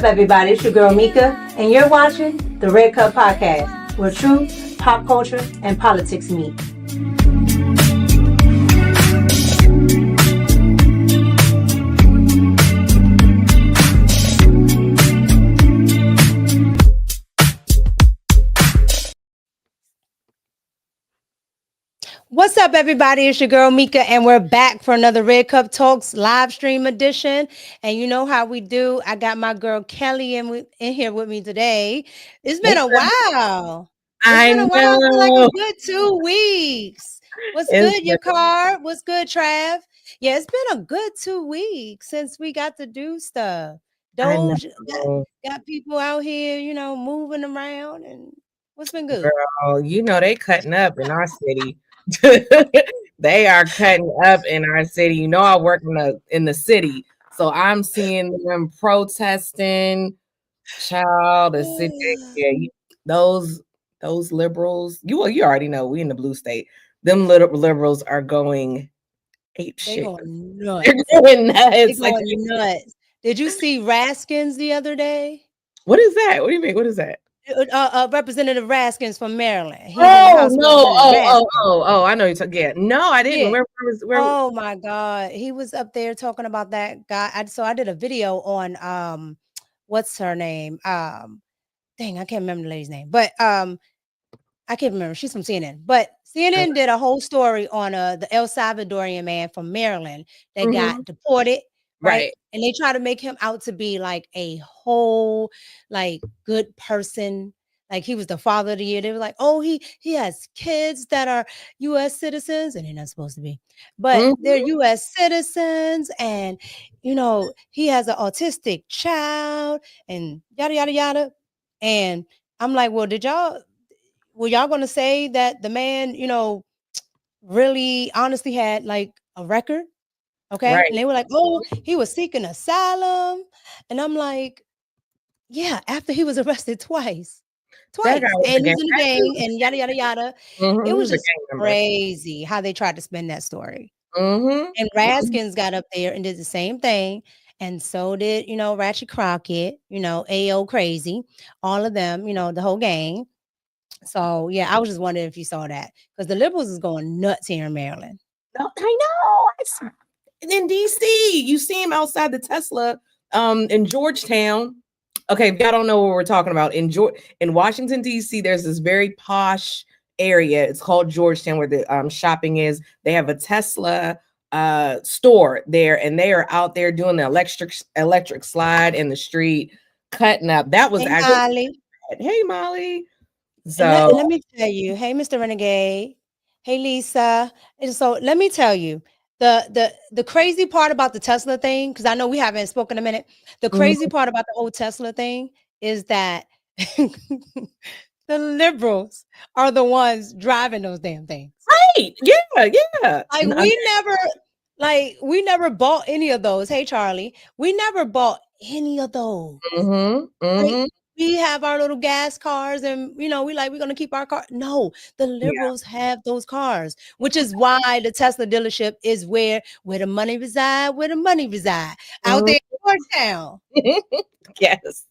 up, everybody? It's your girl Mika, and you're watching the Red Cup Podcast, where truth, pop culture, and politics meet. What's up, everybody? It's your girl Mika, and we're back for another Red Cup Talks live stream edition. And you know how we do. I got my girl Kelly in here with me today. It's been a while. I It's been a while for like a good 2 weeks. What's good, your car? What's good, Trav? Yeah, it's been a good 2 weeks since we got to do stuff. Doge got people out here, moving around. And what's been good? Girl, they cutting up in our city. They are cutting up in our city. I work in the city, so I'm seeing them protesting. Child, the city, yeah, those liberals. You already know we in the blue state. Them little liberals are going ape shit. Going nuts. They're going nuts. They're going nuts. Did you see Raskins the other day? What is that? What do you mean? What is that? Representative Raskins from Maryland. I know you're talking. Yeah. No, I didn't. Yeah. Where? Oh my God, he was up there talking about that guy. I did a video on what's her name? Dang, I can't remember the lady's name, but I can't remember. She's from CNN, but CNN did a whole story on the El Salvadorian man from Maryland that got deported. Right. And they try to make him out to be like a whole, like, good person. Like he was the father of the year. They were like, oh, he has kids that are U.S. citizens, and they're not supposed to be, but they're U.S. citizens, and he has an autistic child, and yada yada yada. And I'm like, well, were y'all going to say that the man, really honestly had like a record? Okay. Right. And they were like, oh, he was seeking asylum. And I'm like, yeah, after he was arrested twice. And he's in the gang and yada, yada, yada. It was just crazy how they tried to spin that story. And Raskins got up there and did the same thing. And so did, Ratchet Crockett, AO Crazy, all of them, the whole gang. So, yeah, I was just wondering if you saw that, because the liberals is going nuts here in Maryland. I know. In DC, you see him outside the Tesla in Georgetown. Okay, if y'all don't know what we're talking about, in Washington, DC, there's this very posh area. It's called Georgetown, where the shopping is. They have a Tesla store there, and they are out there doing the electric slide in the street, cutting up. That was Molly. Hey, Molly. So let me tell you, hey, Mr. Renegade. Hey, Lisa. And so let me tell you, the crazy part about the Tesla thing, because I know we haven't spoken a minute. The crazy part about the whole Tesla thing is that the liberals are the ones driving those damn things. Right. Yeah. Like we never bought any of those. Hey, Charlie, we never bought any of those. Like, we have our little gas cars, and we're going to keep our car. No, the liberals have those cars, which is why the Tesla dealership is where the money reside, out there in Georgetown. Yes.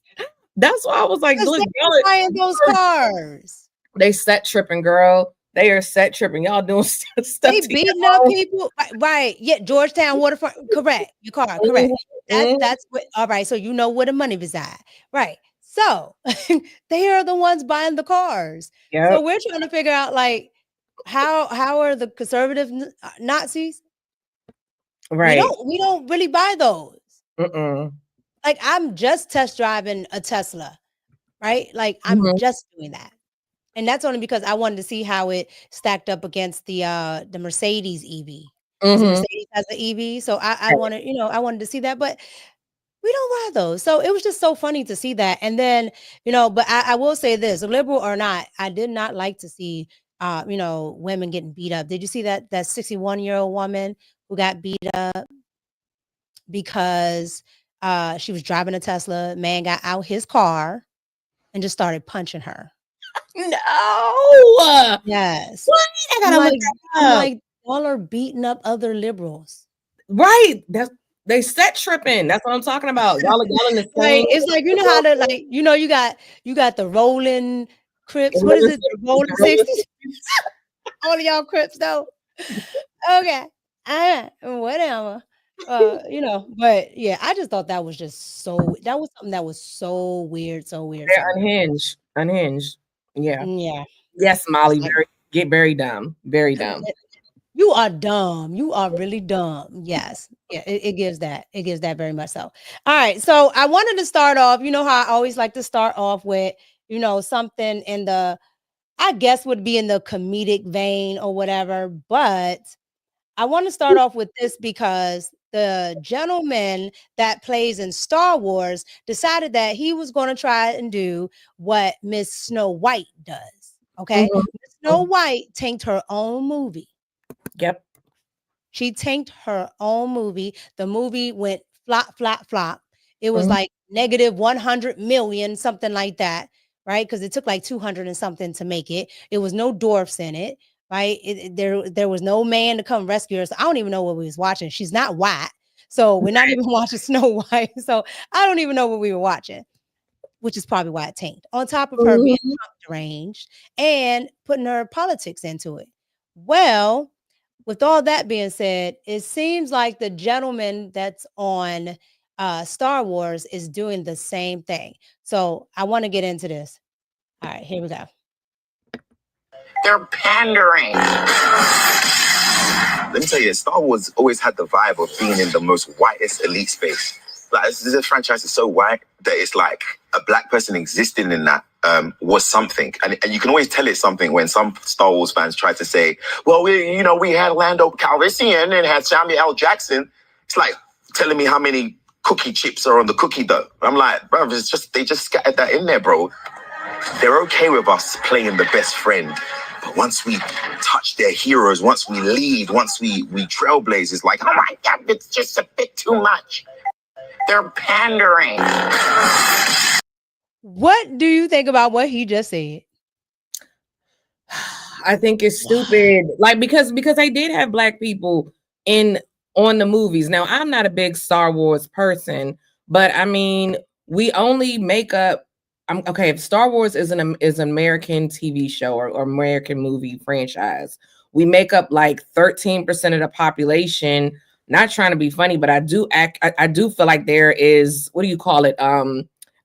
That's why I was like, look, y'all buying those cars. They set tripping, girl. They are set tripping. Y'all doing stuff. They beating up people. Right. Yeah. Georgetown waterfront. Correct. Your car. Correct. That's what. All right. So where the money reside. Right. So they are the ones buying the cars. Yep. So we're trying to figure out, like, how are the conservative Nazis? Right. We don't really buy those. Like, I'm just test driving a Tesla, right? Like, I'm just doing that. And that's only because I wanted to see how it stacked up against the Mercedes EV. Mercedes has an EV. So I wanted, I wanted to see that, but we don't buy those. So it was just so funny to see that. And then, but I will say this, liberal or not, I did not like to see, women getting beat up. Did you see that 61-year-old woman who got beat up because she was driving a Tesla? Man got out his car and just started punching her. No. Yes. What? I gotta look that up. Like, y'all are beating up other liberals. Right. That's They set tripping. That's what I'm talking about. Y'all in the Like same. it's like you know how to like you got the rolling Crips. What is it? The rolling 60s. All of y'all Crips though. Okay. Whatever. But yeah, I just thought that was just that was something that was so weird, so weird, They're so weird. unhinged. Unhinged. Yeah. Yeah. Yes, It's Molly. like Very dumb. Very dumb. you are dumb. You are really dumb. Yes. Yeah, it gives that. It gives that very much so. All right. So I wanted to start off, you know how I always like to start off with, something in the I guess would be in the comedic vein or whatever, but I want to start off with this because the gentleman that plays in Star Wars decided that he was going to try and do what Miss Snow White does. Okay. Mhm. Miss Snow White tanked her own movie. Yep. She tanked her own movie. The movie went flop, flop, flop. It was Mhm. like negative 100 million, something like that, right? Because it took like 200 and something to make it. It was no dwarfs in it, right? There was no man to come rescue her. So I don't even know what we was watching. She's not white. So we're not even watching Snow White. So I don't even know what we were watching, which is probably why it tanked. On top of her being Mhm. deranged and putting her politics into it. Well, with all that being said, it seems like the gentleman that's on Star Wars is doing the same thing. So I want to get into this. All right, here we go. They're pandering. Let me tell you, Star Wars always had the vibe of being in the most whitest elite space. Like, this franchise is so white that it's like a black person existing in that was something. And you can always tell it's something when some Star Wars fans try to say, well, we had Lando Calrissian and had Samuel L. Jackson. It's like telling me how many cookie chips are on the cookie dough. I'm like, bro, they just scattered that in there, bro. They're okay with us playing the best friend. But once we touch their heroes, once we lead, once we trailblaze, it's like, oh my God, it's just a bit too much. They're pandering. What do you think about what he just said? I think it's stupid. Like because they did have black people on the movies. Now, I'm not a big Star Wars person, but I mean, we only make up okay, if Star Wars is an American TV show or American movie franchise, we make up like 13% of the population. Not trying to be funny, but I do feel like there is, what do you call it?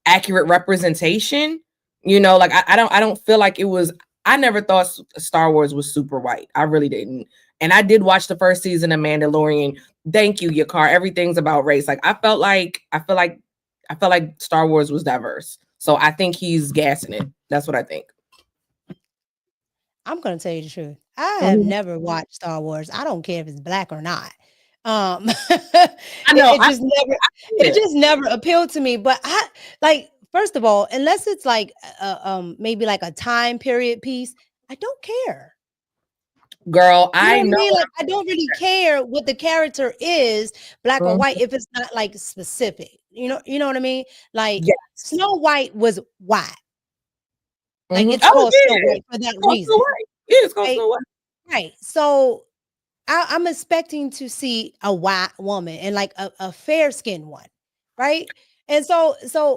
Accurate representation. Like I don't feel like it was. I never thought Star Wars was super white. I really didn't. And I did watch the first season of Mandalorian. Thank you, Yakar. Everything's about race. Like I feel like Star Wars was diverse. So I think he's gassing it. That's what I think. I'm gonna tell you the truth. I have never watched Star Wars. I don't care if it's black or not. I know. It just never appealed to me. But I like, first of all, unless it's like maybe like a time period piece, I don't care. Girl, You know I what I know. mean? Like, I don't really care what the character is, black or white, if it's not like specific. You know what I mean? Like Yes. Snow White was white. Like it's Oh, called yeah. Snow White for that It's called reason. Snow White. Yeah, it's called Right? Snow White. Right. So I'm expecting to see a white woman and like a fair skinned one, right? And so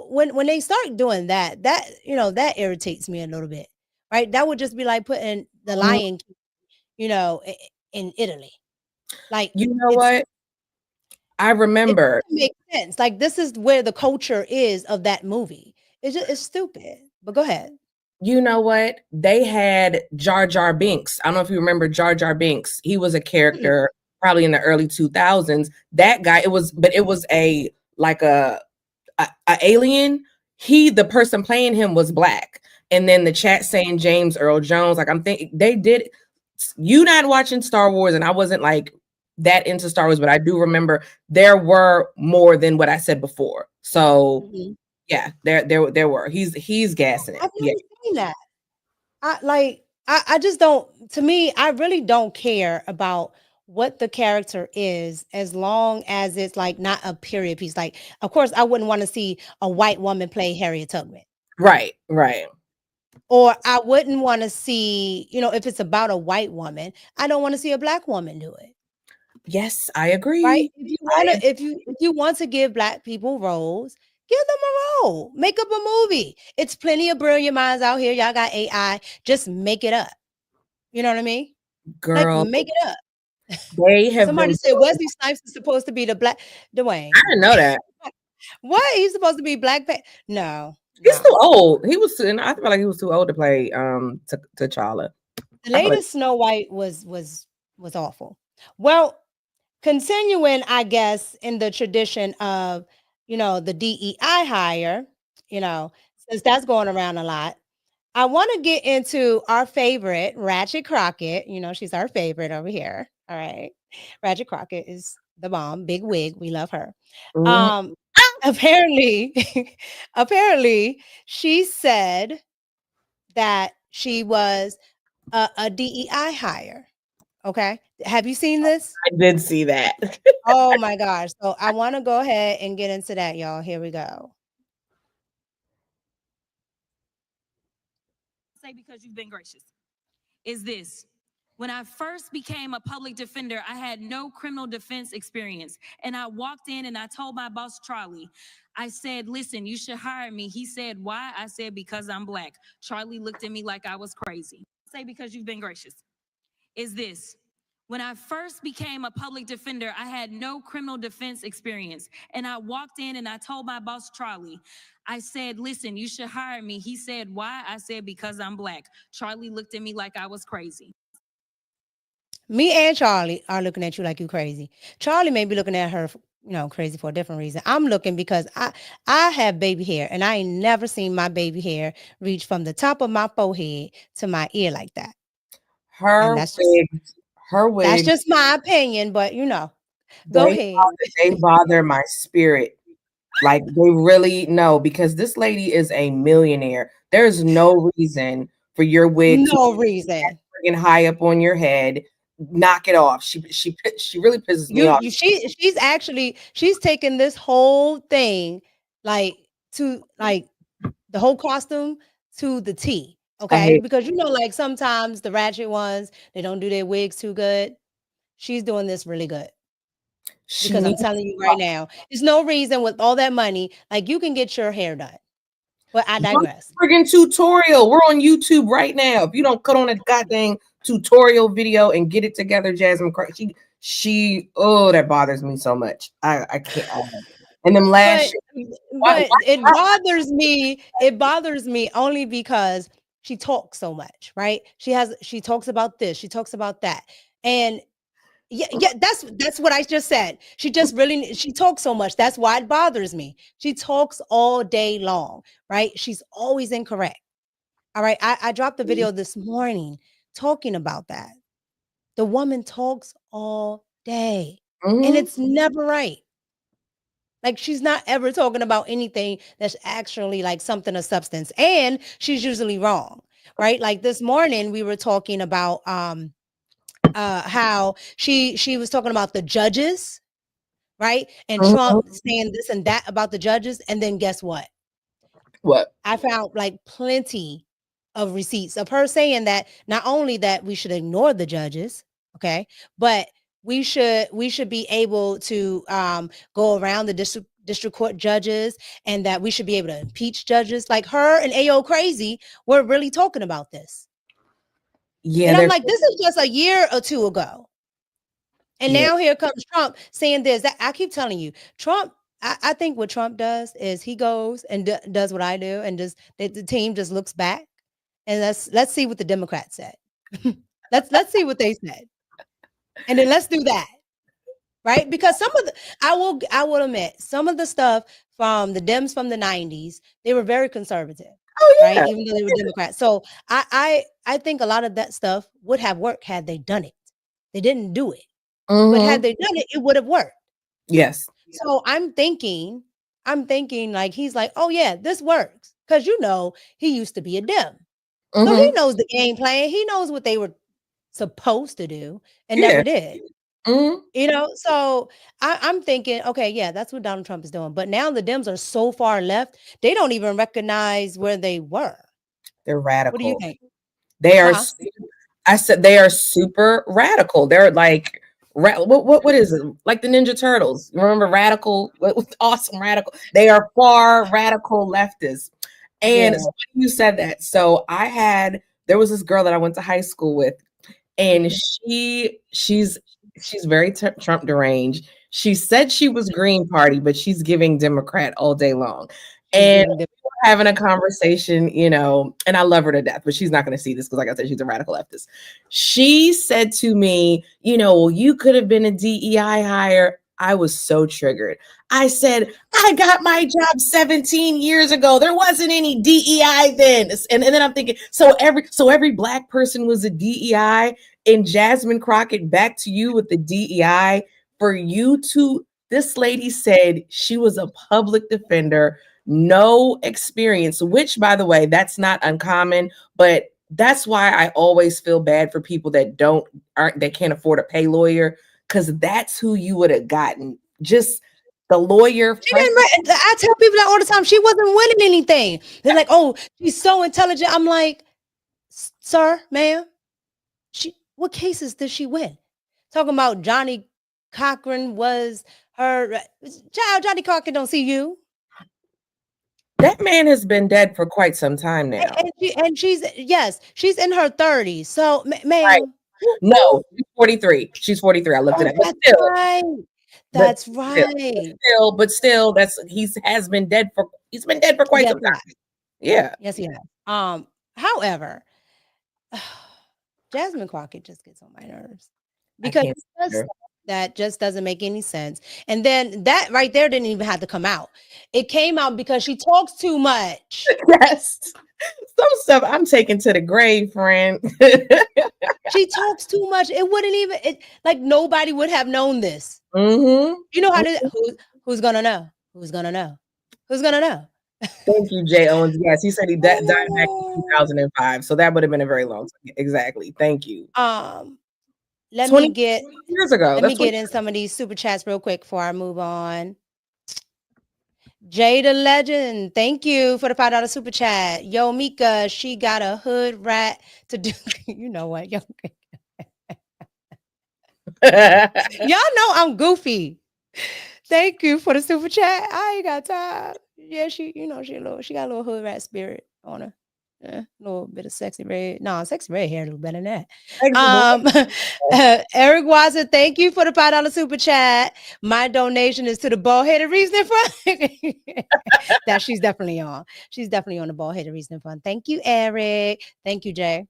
when they start doing that that irritates me a little bit, right? That would just be like putting the Lion King, in Italy. Like You know what? I remember. It doesn't make sense. Like this is where the culture is of that movie. It's stupid. But go ahead. You know what? They had Jar Jar Binks. I don't know if you remember Jar Jar Binks. He was a character probably in the early 2000s. That guy, it was a alien. The person playing him was black. And then the chat saying James Earl Jones. Like I'm thinking they did. You not watching Star Wars, and I wasn't like that into Star Wars, but I do remember there were more than what I said before. So yeah, there were. He's gassing it. I've never seen that. I just don't. To me, I really don't care about what the character is as long as it's like not a period piece. Like, of course, I wouldn't want to see a white woman play Harriet Tubman. Right. Or I wouldn't want to see, if it's about a white woman, I don't want to see a black woman do it. Yes, I agree. Right? If you want to give Black people roles, give them a role. Make up a movie. It's plenty of brilliant minds out here. Y'all got AI. Just make it up. You know what I mean? Girl, Like, make it up. they have Somebody been said Wesley Snipes is supposed to be the Black Dwayne. I didn't know that. What? He's supposed to be Black No. He's too old. He was and I feel like he was too old to play T'Challa. The latest Snow White was awful. Well, continuing, I guess, in the tradition of, the DEI hire, since that's going around a lot, I want to get into our favorite, Ratchet Crockett. She's our favorite over here. All right. Ratchet Crockett is the bomb, big wig. We love her. Apparently, she said that she was a DEI hire. Okay. Have you seen this? I did see that. Oh my gosh. So I want to go ahead and get into that, y'all. Here we go. Say because you've been gracious. Is this. When I first became a public defender, I had no criminal defense experience. And I walked in and I told my boss, Charlie, I said, listen, you should hire me. He said, why? I said, because I'm Black. Charlie looked at me like I was crazy. Say because you've been gracious. Is this. When I first became a public defender, I had no criminal defense experience. And I walked in and I told my boss, Charlie, I said, listen, you should hire me. He said, why? I said, because I'm Black. Charlie looked at me like I was crazy. Me and Charlie are looking at you like you crazy. Charlie may be looking at her, crazy for a different reason. I'm looking because I have baby hair and I ain't never seen my baby hair reach from the top of my forehead to my ear like that. Her wig. That's just my opinion, but go ahead. They bother my spirit. Like they really know, because this lady is a millionaire. There's no reason for your wig to be high up on your head. Knock it off. She really pisses me off. She's taken this whole thing to the whole costume to the T. Okay, because like sometimes the ratchet ones, they don't do their wigs too good. She's doing this really good. Because I'm telling you right now, there's no reason with all that money, like you can get your hair done. But I digress. Friggin' tutorial. We're on YouTube right now. If you don't cut on a goddamn tutorial video and get it together, Jasmine, that bothers me so much. I can't. And then but it bothers me. It bothers me only because she talks so much, right? She talks about this, she talks about that, and yeah, that's what I just said. She talks so much. That's why it bothers me. She talks all day long, right? She's always incorrect. All right. I dropped a video this morning talking about that. The woman talks all day and it's never right. Like she's not ever talking about anything that's actually like something of substance, and she's usually wrong, right? Like this morning we were talking about how she was talking about the judges, right? And Trump saying this and that about the judges, and then guess what? What? I found like plenty of receipts of her saying that not only that we should ignore the judges, okay, but we should be able to go around the district court judges, and that we should be able to impeach judges. Like her and AO Crazy were really talking about this. Yeah, and I'm like, this is just a year or two ago, and now here comes Trump saying this. I keep telling you, Trump. I think what Trump does is he goes and does what I do, and just the team just looks back, and let's see what the Democrats said. let's see what they said. And then let's do that, right? Because some of the, I will admit, some of the stuff from the Dems from the 90s, they were very conservative, right? Even though they were Democrats. So I think a lot of that stuff would have worked had they done it. They didn't do it, but had they done it, it would have worked. Yes. So I'm thinking like he's like, oh yeah, this works, because he used to be a Dem, so he knows the game plan. He knows what they were supposed to do and never did. So I'm thinking, okay, yeah, that's what Donald Trump is doing. But now the Dems are so far left, they don't even recognize where they were. They're radical. What do you think? They are. I said they are super radical. They're like What is it? Like the Ninja Turtles. Remember Radical? What was awesome Radical? They are far radical leftists. And Yeah. so you said that. So there was this girl that I went to high school with, and she's very Trump deranged. She said she was Green Party, but she's giving Democrat all day long. And we were having a conversation, and I love her to death, but she's not going to see this because, like I said, she's a radical leftist. She said to me, you could have been a DEI hire. I was so triggered. I said, I got my job 17 years ago. There wasn't any DEI then. And then I'm thinking, so every Black person was a DEI, and Jasmine Crockett, back to you with the DEI for you to, this lady said she was a public defender, no experience, which, by the way, that's not uncommon, but that's why I always feel bad for people that can't afford a pay lawyer, because that's who you would have gotten. Just the lawyer. I tell people that all the time. She wasn't winning anything. They're like, oh, she's so intelligent. I'm like, sir, ma'am, what cases did she win? Talking about Johnny Cochran was her child. Johnny Cochran don't see you. That man has been dead for quite some time now. And she's in her 30s. So, ma'am. Right. No, she's 43. She's 43. I looked it up. But still, right. That's right. But still, he's been dead for quite some time. Yeah. Yes, he has. However, Jasmine Crockett just gets on my nerves because that just doesn't make any sense. And then that right there didn't even have to come out. It came out because she talks too much. Yes. Some stuff I'm taking to the grave, friend. She talks too much. It wouldn't even, like nobody would have known this. Mm-hmm. You know how who's gonna know? Who's gonna know? Who's gonna know? Thank you, Jay Owens. Yes, he said he died back in 2005. So that would have been a very long time. Exactly. Thank you. Let me get years ago. Let me get in some of these super chats real quick before I move on. Jada Legend, thank you for the $5 super chat. Yo, Mika, she got a hood rat to do. You know what? Y'all know I'm goofy. Thank you for the super chat. I ain't got time. Yeah, she got a little hood rat spirit on her. A little bit of sexy red. No, sexy red hair a little better than that. Eric Watson, thank you for the $5 super chat. My donation is to the Bald-Headed Reasoning Fund. That she's definitely on. She's definitely on the Bald-Headed Reasoning Fund. Thank you, Eric. Thank you, Jay.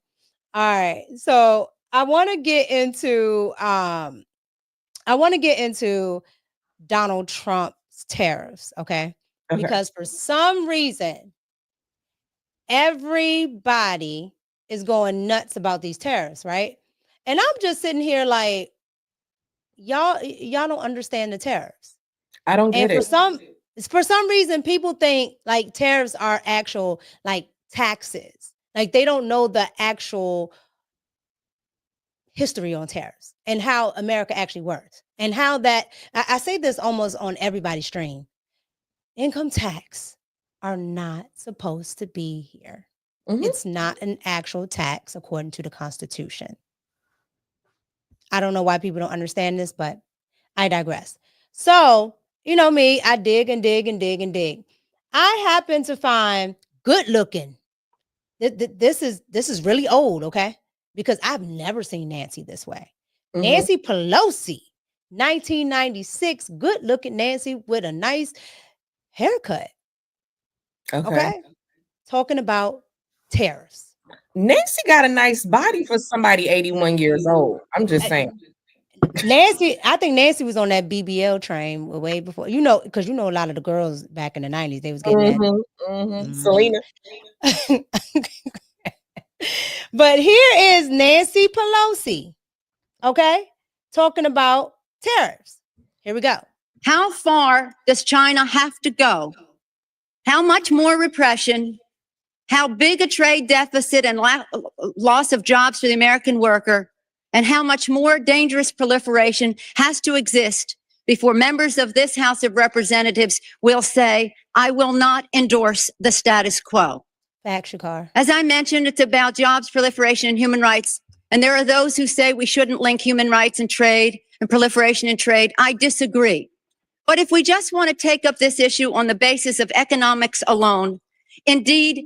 All right. So I want to get into Donald Trump's tariffs, okay? Because for some reason, everybody is going nuts about these tariffs, right? And I'm just sitting here like, y'all don't understand the tariffs. I don't get it. For some reason, people think like tariffs are actual like taxes. Like they don't know the actual history on tariffs and how America actually works. And how that, I say this almost on everybody's stream. Income tax are not supposed to be here. Mm-hmm. It's not an actual tax according to the Constitution. I don't know why people don't understand this, but I digress. So, you know me, I dig and dig and dig and dig. I happen to find good looking. This is really old, okay? Because I've never seen Nancy this way. Mm-hmm. Nancy Pelosi, 1996, good looking Nancy with a nice haircut. Okay. Talking about tariffs. Nancy got a nice body for somebody 81 years old. I'm just saying. I think Nancy was on that BBL train way before, because a lot of the girls back in the 90s, they was getting that. Mm-hmm. Selena. But here is Nancy Pelosi, okay, talking about tariffs. Here we go. How far does China have to go? How much more repression? How big a trade deficit and loss of jobs for the American worker? And how much more dangerous proliferation has to exist before members of this House of Representatives will say, I will not endorse the status quo? Facts, Shakar. As I mentioned, it's about jobs, proliferation, and human rights. And there are those who say we shouldn't link human rights and trade and proliferation in trade. I disagree. But if we just want to take up this issue on the basis of economics alone, indeed,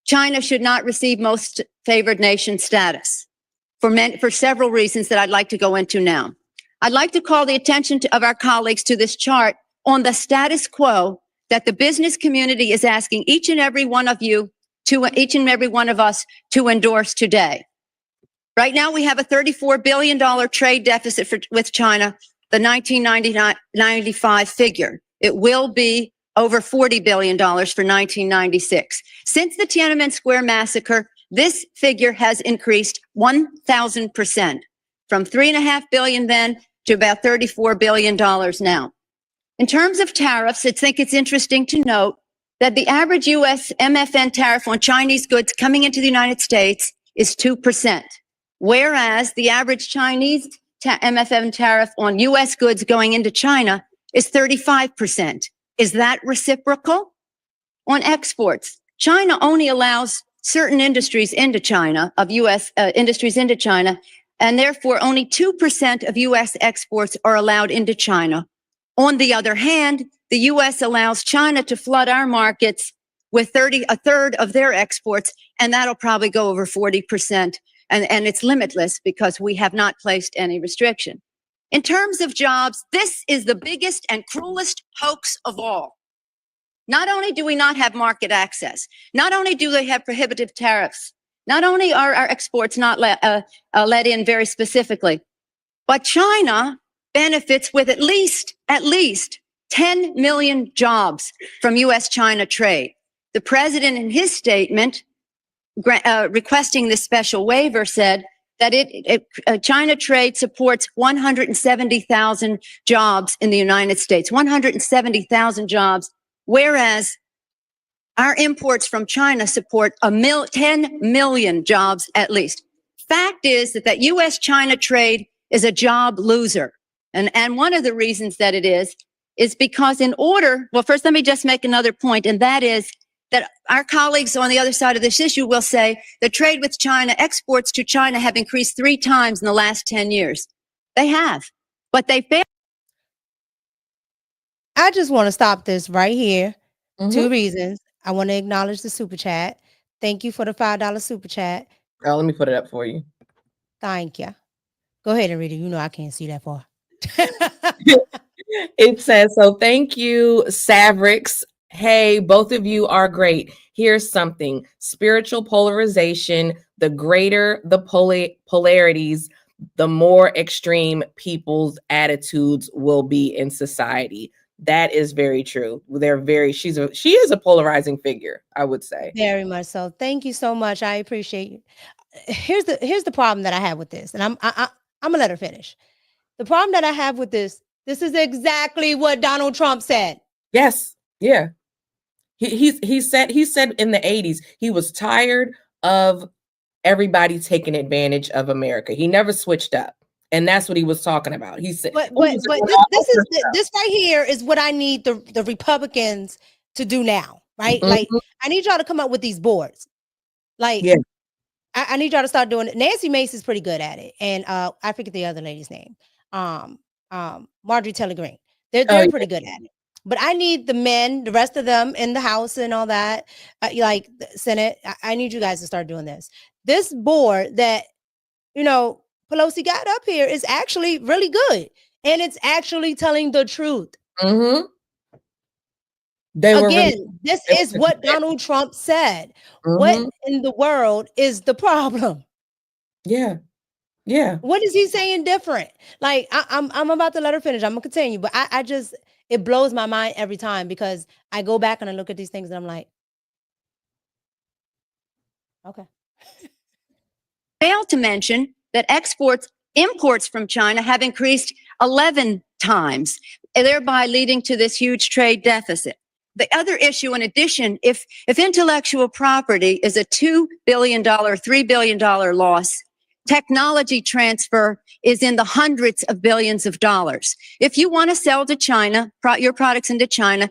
China should not receive most favored nation status for several reasons that I'd like to go into now. I'd like to call the attention of our colleagues to this chart on the status quo that the business community is asking each and every one of us to endorse today. Right now, we have a $34 billion trade deficit with China, the 1995 figure. It will be over $40 billion for 1996. Since the Tiananmen Square massacre, this figure has increased 1,000%, from $3.5 billion then to about $34 billion now. In terms of tariffs, I think it's interesting to note that the average U.S. MFN tariff on Chinese goods coming into the United States is 2%. Whereas the average Chinese MFN tariff on U.S. goods going into China is 35%. Is that reciprocal? On exports, China only allows certain industries into China, of U.S. Industries into China, and therefore only 2% of U.S. exports are allowed into China. On the other hand, the U.S. allows China to flood our markets with a third of their exports, and that'll probably go over 40%. And it's limitless because we have not placed any restriction. In terms of jobs, this is the biggest and cruelest hoax of all. Not only do we not have market access, not only do they have prohibitive tariffs, not only are our exports not let in very specifically, but China benefits with at least 10 million jobs from U.S.-China trade. The president in his statement requesting this special waiver said that China trade supports 170,000 jobs in the United States, 170,000 jobs, whereas our imports from China support 10 million jobs at least. Fact is that U.S.-China trade is a job loser. And one of the reasons that it is because well, first let me just make another point, and that is that our colleagues on the other side of this issue will say the trade with China, exports to China have increased 3 times in the last 10 years. They have, but they failed. I just want to stop this right here. 2 reasons. I want to acknowledge the super chat. Thank you for the $5 super chat. Oh, let me put it up for you. Thank you. Go ahead and read it. You know I can't see that far. It says, so thank you, Savrix. Hey, both of you are great. Here's something. Spiritual polarization, the greater the polarities, the more extreme people's attitudes will be in society. That is very true. She is a polarizing figure, I would say. Very much so. Thank you so much. I appreciate you. Here's the problem that I have with this, and I'm gonna let her finish. The problem that I have with this is exactly what Donald Trump said. Yes. Yeah. He said in the 80s, he was tired of everybody taking advantage of America. He never switched up. And that's what he was talking about. He said, but this right here is what I need the Republicans to do now, right? Like, I need y'all to come up with these boards. Like, yeah. I need y'all to start doing it. Nancy Mace is pretty good at it. And I forget the other lady's name. Marjorie Taylor Greene. They're pretty good at it. But I need the men, the rest of them in the House and all that, like the Senate. I need you guys to start doing this. This board that, Pelosi got up here is actually really good. And it's actually telling the truth. This is what Donald Trump said. What in the world is the problem? Yeah. Yeah. What is he saying different? Like, I'm about to let her finish. I'm gonna continue, but I just, it blows my mind every time because I go back and I look at these things and I'm like, okay. Failed to mention that imports from China have increased 11 times, thereby leading to this huge trade deficit. The other issue, in addition, if intellectual property is a $2 billion, $3 billion loss, technology transfer is in the hundreds of billions of dollars. If you want to sell to China, your products into China,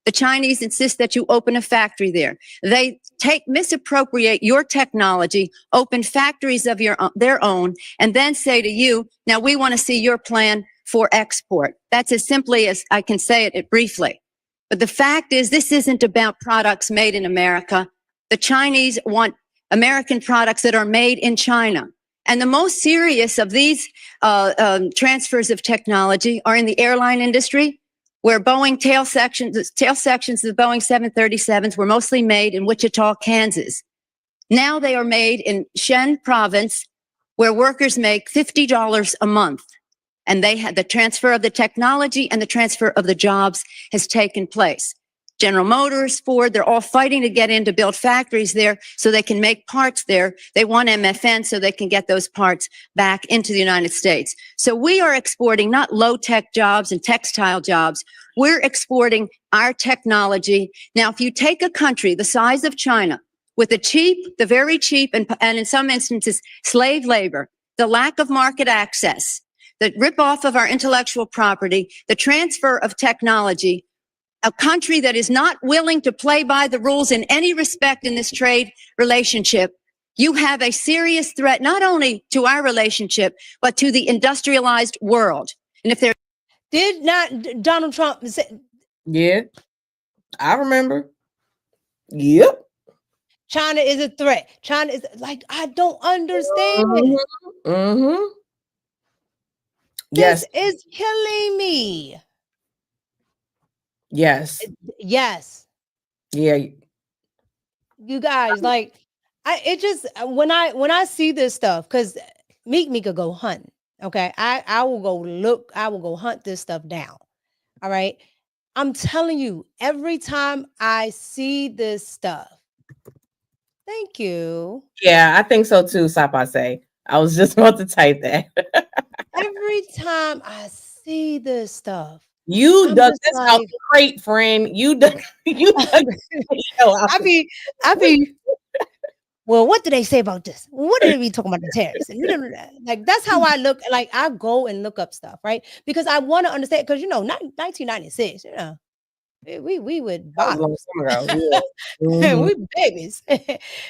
The Chinese insist that you open a factory there. They misappropriate your technology, open factories of their own, and then say to you, now we want to see your plan for export. That's as simply as I can say it briefly. But the fact is, this isn't about products made in America. The Chinese want American products that are made in China. And the most serious of these transfers of technology are in the airline industry, where Boeing tail sections of Boeing 737s were mostly made in Wichita, Kansas. Now they are made in Shen province, where workers make $50 a month. And they had the transfer of the technology and the transfer of the jobs has taken place. General Motors, Ford, they're all fighting to get in to build factories there so they can make parts there. They want MFN so they can get those parts back into the United States. So we are exporting not low-tech jobs and textile jobs. We're exporting our technology. Now, if you take a country the size of China with the very cheap, and in some instances, slave labor, the lack of market access, the rip-off of our intellectual property, the transfer of technology, a country that is not willing to play by the rules in any respect in this trade relationship, you have a serious threat not only to our relationship, but to the industrialized world. And if there did not Donald Trump say, yeah, I remember. Yep. China is a threat. China is like, I don't understand. Mm-hmm. Mm-hmm. This Yes. is killing me. Yes. Yes. Yeah. You guys, like, when I see this stuff, because me could go hunting. Okay. I will go hunt this stuff down. All right. I'm telling you, every time I see this stuff, thank you. Yeah, I think so too, Sapase. I was just about to type that. Every time I see this stuff, You I'm dug just this out like, the crate, friend. You dug I be, well, what do they say about this? What do they be talking about the tariffs? And like, that's how I look. Like, I go and look up stuff, right? Because I want to understand. Because 1996, we would bottoms. Yeah. Mm-hmm. We babies.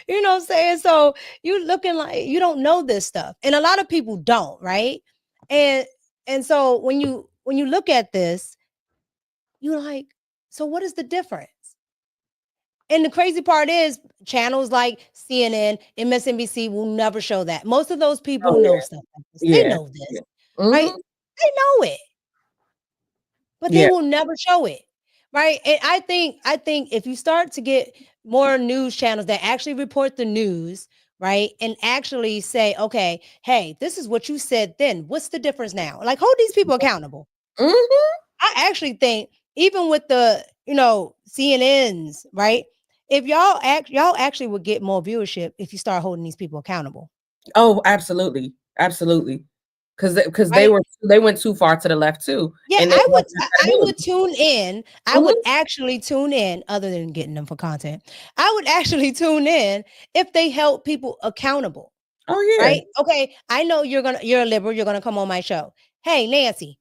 You know what I'm saying? So you looking like you don't know this stuff. And a lot of people don't, right? And so when you look at this, you're like, so what is the difference? And the crazy part is channels like CNN, MSNBC will never show that. Most of those people know stuff like this. Yeah. They know this, Yeah. right? Mm-hmm. They know it, but they will never show it, right? And I think if you start to get more news channels that actually report the news, right, and actually say, okay, hey, this is what you said then. What's the difference now? Like, hold these people accountable. Mm-hmm. I actually think even with the CNNs, right? If y'all actually would get more viewership if you start holding these people accountable. Oh, absolutely, absolutely. Because Right? they went too far to the left too. Yeah, And I would tune in. I would actually tune in, other than getting them for content. I would actually tune in if they held people accountable. Oh yeah. Right? Okay. I know you're a liberal. You're gonna come on my show. Hey, Nancy,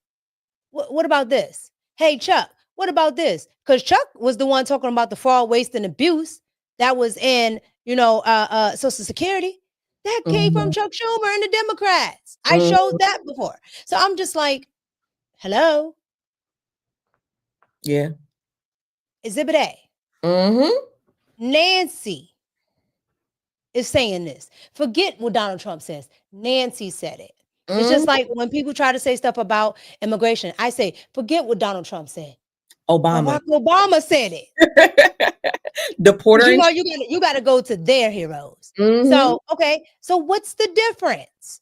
what about this? Hey, Chuck, what about this? Because Chuck was the one talking about the fraud, waste, and abuse that was in, Social Security. That came from Chuck Schumer and the Democrats. I showed that before. So I'm just like, hello? Yeah. Exhibit A. Mm-hmm. Nancy is saying this. Forget what Donald Trump says. Nancy said it. It's just like when people try to say stuff about immigration, I say, forget what Donald Trump said. Obama. Barack Obama said it. Deporter. You got to go to their heroes. So, okay. So what's the difference?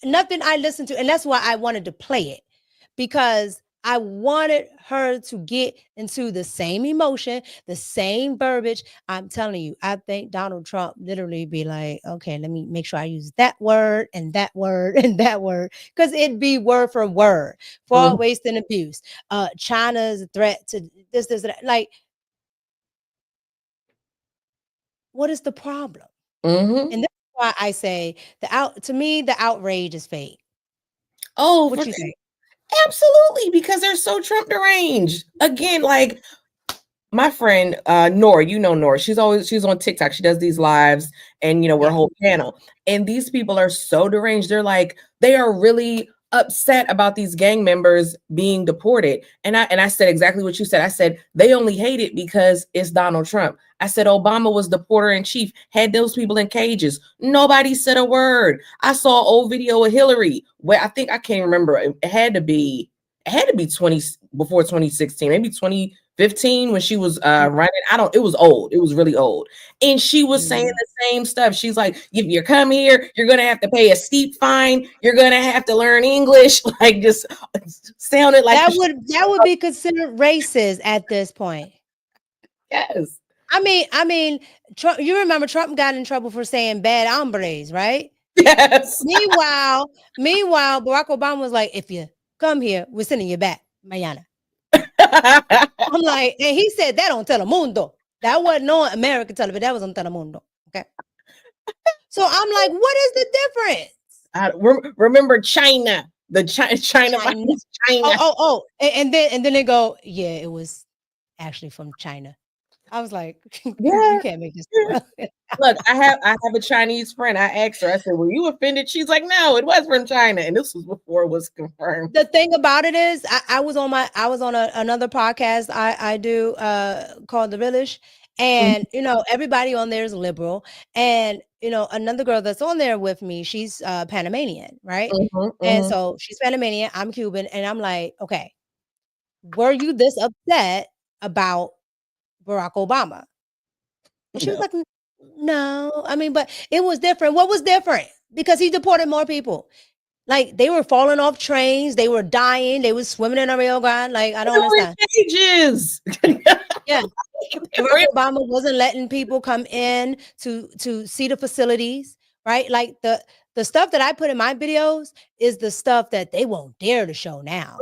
Nothing I listened to. And that's why I wanted to play it, because I wanted her to get into the same emotion, the same verbiage. I'm telling you, I think Donald Trump literally be like, okay, let me make sure I use that word and that word and that word, because it'd be word for word. Fraud, waste, and abuse. China's threat to this, that. Like, what is the problem? And that's why I say to me, the outrage is fake. Oh, what you think? Absolutely, because they're so Trump deranged. Again, like my friend Nora, you know Nora. She's on TikTok. She does these lives, and we're a whole panel. And these people are so deranged. They're like, they are really upset about these gang members being deported. And I said exactly what you said. I said they only hate it because it's Donald Trump. I said Obama was the porter in chief, had those people in cages. Nobody said a word. I saw an old video of Hillary where I think I can't remember. It had to be 20 before 2016, maybe 2015 when she was running. It was old. It was really old. And she was saying the same stuff. She's like, if you come here, you're going to have to pay a steep fine. You're going to have to learn English. Like, just sounded like that would be considered racist at this point. Yes. I mean, Trump, you remember Trump got in trouble for saying bad hombres, right? Yes. Meanwhile, Barack Obama was like, if you come here, we're sending you back, mañana. I'm like, and he said that on Telemundo. That wasn't on American television. That was on Telemundo. Okay. So I'm like, what is the difference? Remember China, China. Oh, and then they go, yeah, it was actually from China. I was like, yeah, you can't make this up. Look, I have a Chinese friend. I asked her, I said, were you offended? She's like, no, it was from China. And this was before it was confirmed. The thing about it is I was on another podcast I do called The Village. And, everybody on there is liberal. And, another girl that's on there with me, she's Panamanian, right? And so she's Panamanian, I'm Cuban. And I'm like, okay, were you this upset about Barack Obama? And she was like, no. I mean, but it was different. What was different? Because he deported more people. Like, they were falling off trains. They were dying. They were swimming in a Rio Grande. Like, I don't understand. Cages. Yeah. Barack Obama wasn't letting people come in to see the facilities, right? Like, the stuff that I put in my videos is the stuff that they won't dare to show now.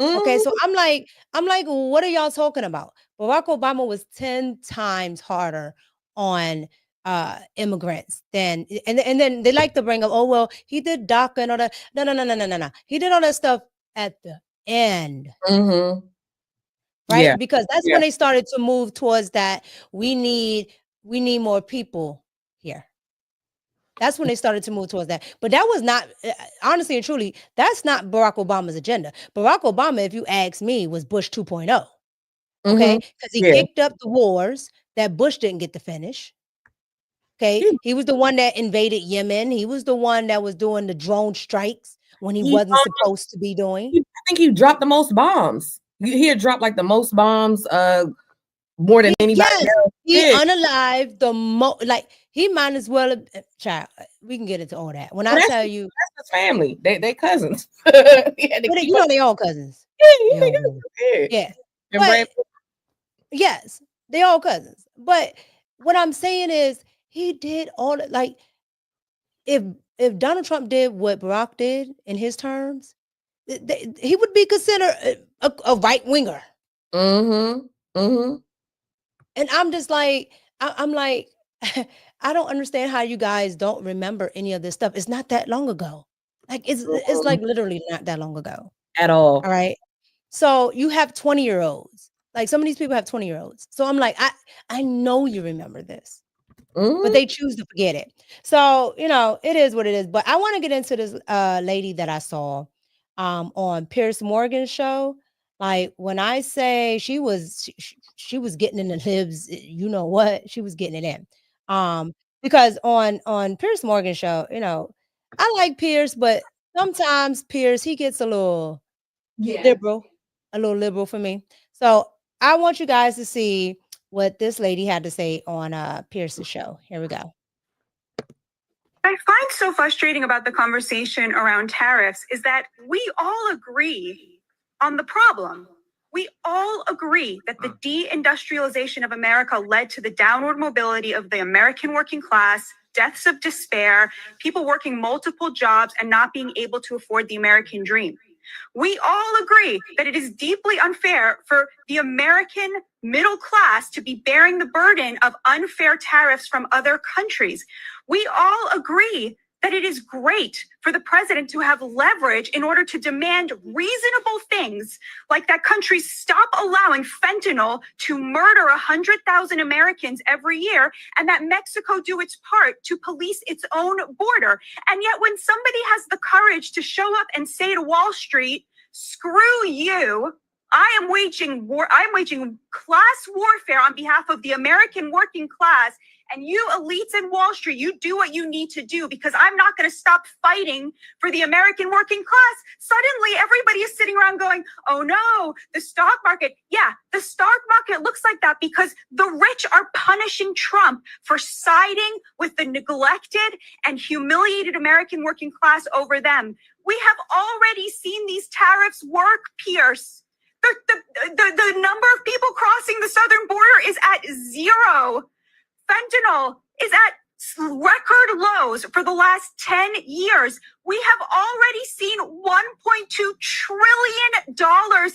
Okay, so I'm like, what are y'all talking about? Barack Obama was 10 times harder on immigrants than, and then they like to bring up, oh, well, he did DACA and all that. No. He did all that stuff at the end. Right? Yeah. Because that's when they started to move towards that. We need more people here. That's when they started to move towards that. But that was not, honestly and truly, that's not Barack Obama's agenda. Barack Obama, if you ask me, was Bush 2.0. Okay? Because he kicked up the wars that Bush didn't get to finish. Okay? He was the one that invaded Yemen. He was the one that was doing the drone strikes when he wasn't supposed to be doing. I think he dropped the most bombs. He had dropped like the most bombs more than anybody else. He unalived the most, like, he might as well have, child, we can get into all that. When I tell you, that's his family, they cousins. They all cousins. Yeah. But, yes, they all cousins. But what I'm saying is, he did all that. Like, if Donald Trump did what Barack did in his terms, he would be considered a right winger. And I'm just like, I'm like, I don't understand how you guys don't remember any of this stuff. It's not that long ago. Like, it's like literally not that long ago. At all. All right. So you have 20-year-olds. Like, some of these people have 20-year-olds. So I'm like, I know you remember this. But they choose to forget it. So, it is what it is. But I want to get into this lady that I saw on Piers Morgan's show. Like, when I say she was getting in the libs, you know what? She was getting it in. Because on Piers Morgan's show, I like Piers, but sometimes Piers, he gets a little liberal for me. So I want you guys to see what this lady had to say on Pierce's show. Here we go. I find so frustrating about the conversation around tariffs is that we all agree on the problem. We all agree that the deindustrialization of America led to the downward mobility of the American working class, deaths of despair, people working multiple jobs and not being able to afford the American dream. We all agree that it is deeply unfair for the American middle class to be bearing the burden of unfair tariffs from other countries. We all agree that it is great for the president to have leverage in order to demand reasonable things, like that countries stop allowing fentanyl to murder 100,000 Americans every year, and that Mexico do its part to police its own border. And yet when somebody has the courage to show up and say to Wall Street, screw you, I am waging war, I'm waging class warfare on behalf of the American working class, and you elites in Wall Street, you do what you need to do because I'm not going to stop fighting for the American working class. Suddenly, everybody is sitting around going, oh no, the stock market. Yeah, the stock market looks like that because the rich are punishing Trump for siding with the neglected and humiliated American working class over them. We have already seen these tariffs work, Pierce. The number of people crossing the southern border is at 0. Fentanyl is at record lows for the last 10 years. We have already seen $1.2 trillion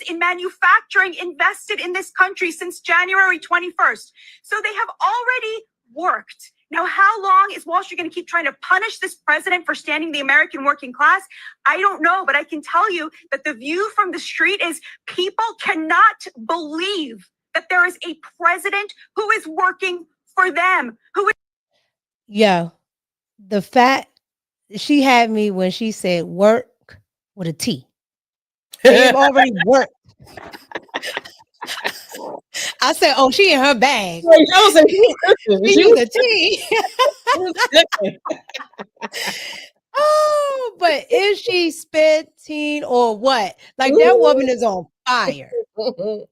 in manufacturing invested in this country since January 21st. So they have already worked. Now, how long is Wall Street going to keep trying to punish this president for standing the American working class? I don't know, but I can tell you that the view from the street is people cannot believe that there is a president who is working for them, who is. Yo, the fact she had me when she said work with a T. They've already worked. I said, oh, she in her bag. She used a T. Oh, but is she spitting or what? Like that woman is on fire. I'm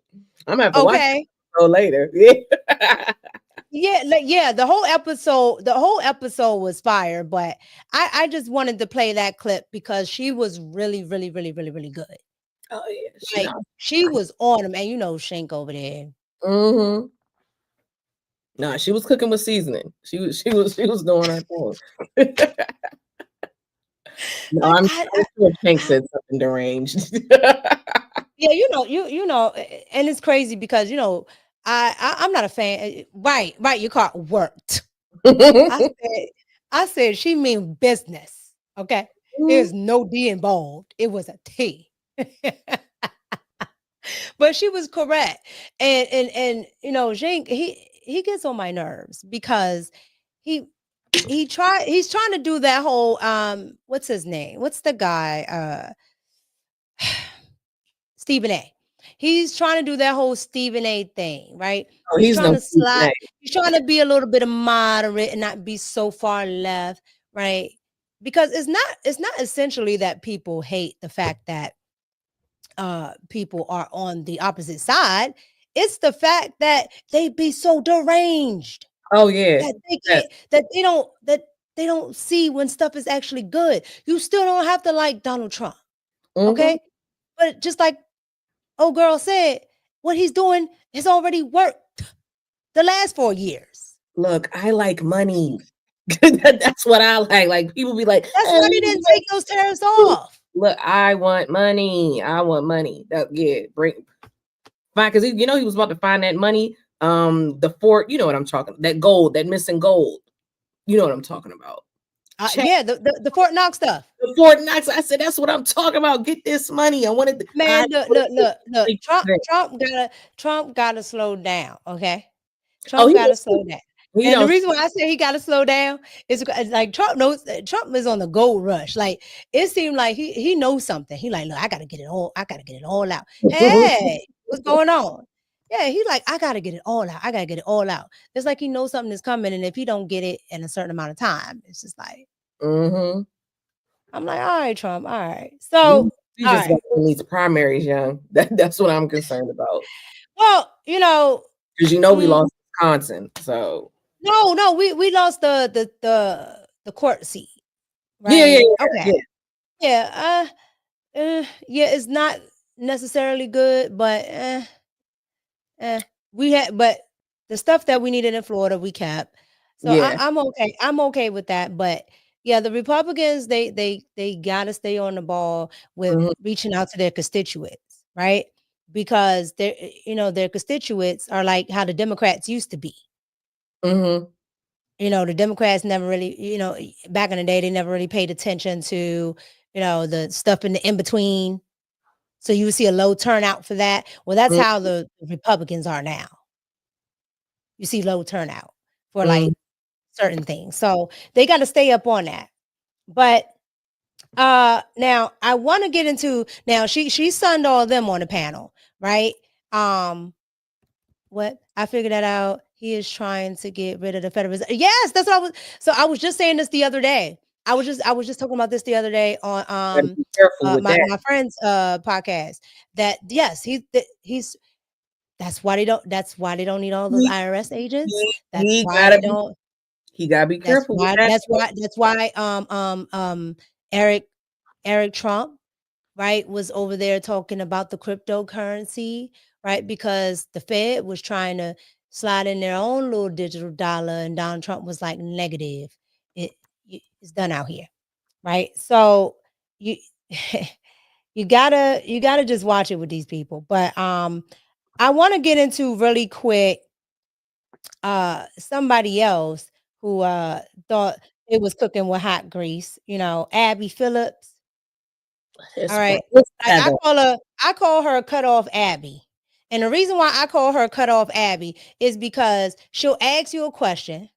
gonna have to watch it later. Yeah, the whole episode was fire, but I just wanted to play that clip because she was really, really, really, really, really good. Oh yeah, she was on him, and you know Shank over there. Mm-hmm. Nah, she was cooking with seasoning. She was doing her thing. No, I'm sure Shank said something deranged. Yeah, you know, and it's crazy because I'm not a fan. Right, your car worked. I said she mean business. Okay, there's no D involved. It was a T. But she was correct, and Zhang, he gets on my nerves because he's trying to do that whole what's his name? What's the guy? Stephen A. He's trying to do that whole Stephen A thing, right? Oh, he's trying to slide. He's trying to be a little bit of moderate and not be so far left, right? Because it's not essentially that people hate the fact that people are on the opposite side. It's the fact that they be so deranged. Oh yeah, that they can't, that they don't see when stuff is actually good. You still don't have to like Donald Trump, okay? But just like old girl said, what he's doing has already worked the last 4 years. Look, I like money. That's what I like. Like people be like, that's why they didn't take those tariffs off. Look, I want money. Bring fine, because he was about to find that money. The fort, you know what I'm talking. That gold, that missing gold. You know what I'm talking about. Yeah, the Fort Knox stuff. The Fort Knox. I said that's what I'm talking about. Get this money. I wanted to. Man, look. Trump gotta slow down. Okay, Trump gotta slow down. And the reason why I say he got to slow down is because, like, Trump is on the gold rush. Like, it seemed like he knows something. He like, look, I got to get it all out. Hey, what's going on? Yeah, he like, I got to get it all out. It's like he knows something is coming, and if he don't get it in a certain amount of time, it's just like, I'm like, all right, Trump, all right. So you just got these primaries, young. That's what I'm concerned about. Well, because we lost Wisconsin, so. No, we lost the court seat. Right? Yeah. Okay. Yeah. It's not necessarily good, but but the stuff that we needed in Florida, we kept. So I'm okay. I'm okay with that. But yeah, the Republicans, they gotta stay on the ball with reaching out to their constituents, right? Because their constituents are like how the Democrats used to be. the Democrats never really, back in the day, they never really paid attention to, the stuff in the in-between. So you would see a low turnout for that. Well, that's how the Republicans are now. You see low turnout for like certain things. So they got to stay up on that. But now I want to get into, now she sunned all of them on the panel, right? What? I figured that out. He is trying to get rid of the Federal Reserve. Yes, that's what I was. So I was just saying this the other day. I was just talking about this the other day on Be careful with my that. friend's podcast. That yes, he's that's why they don't need all those IRS agents. That's why they don't. He gotta be careful with that. That's why Eric Trump, right, was over there talking about the cryptocurrency, right? Because the Fed was trying to slide in their own little digital dollar, and Donald Trump was like, negative. It's done out here, right? So you you gotta just watch it with these people. But I want to get into really quick somebody else who thought it was cooking with hot grease, Abby Phillips. All right. I call her cut off Abby. And the reason why I call her cut off Abby is because she'll ask you a question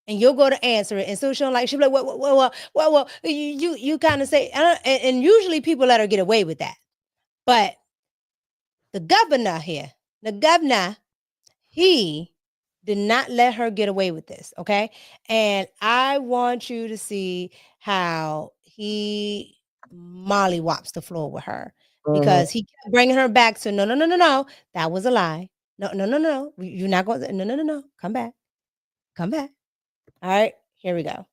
and you'll go to answer it. And so she'll be like, well, you kind of say, and usually people let her get away with that. But the governor, he did not let her get away with this. Okay. And I want you to see how he mollywops the floor with her, because he kept bringing her back to no, that was a lie. No, you're not going to, no, come back. All right, here we go.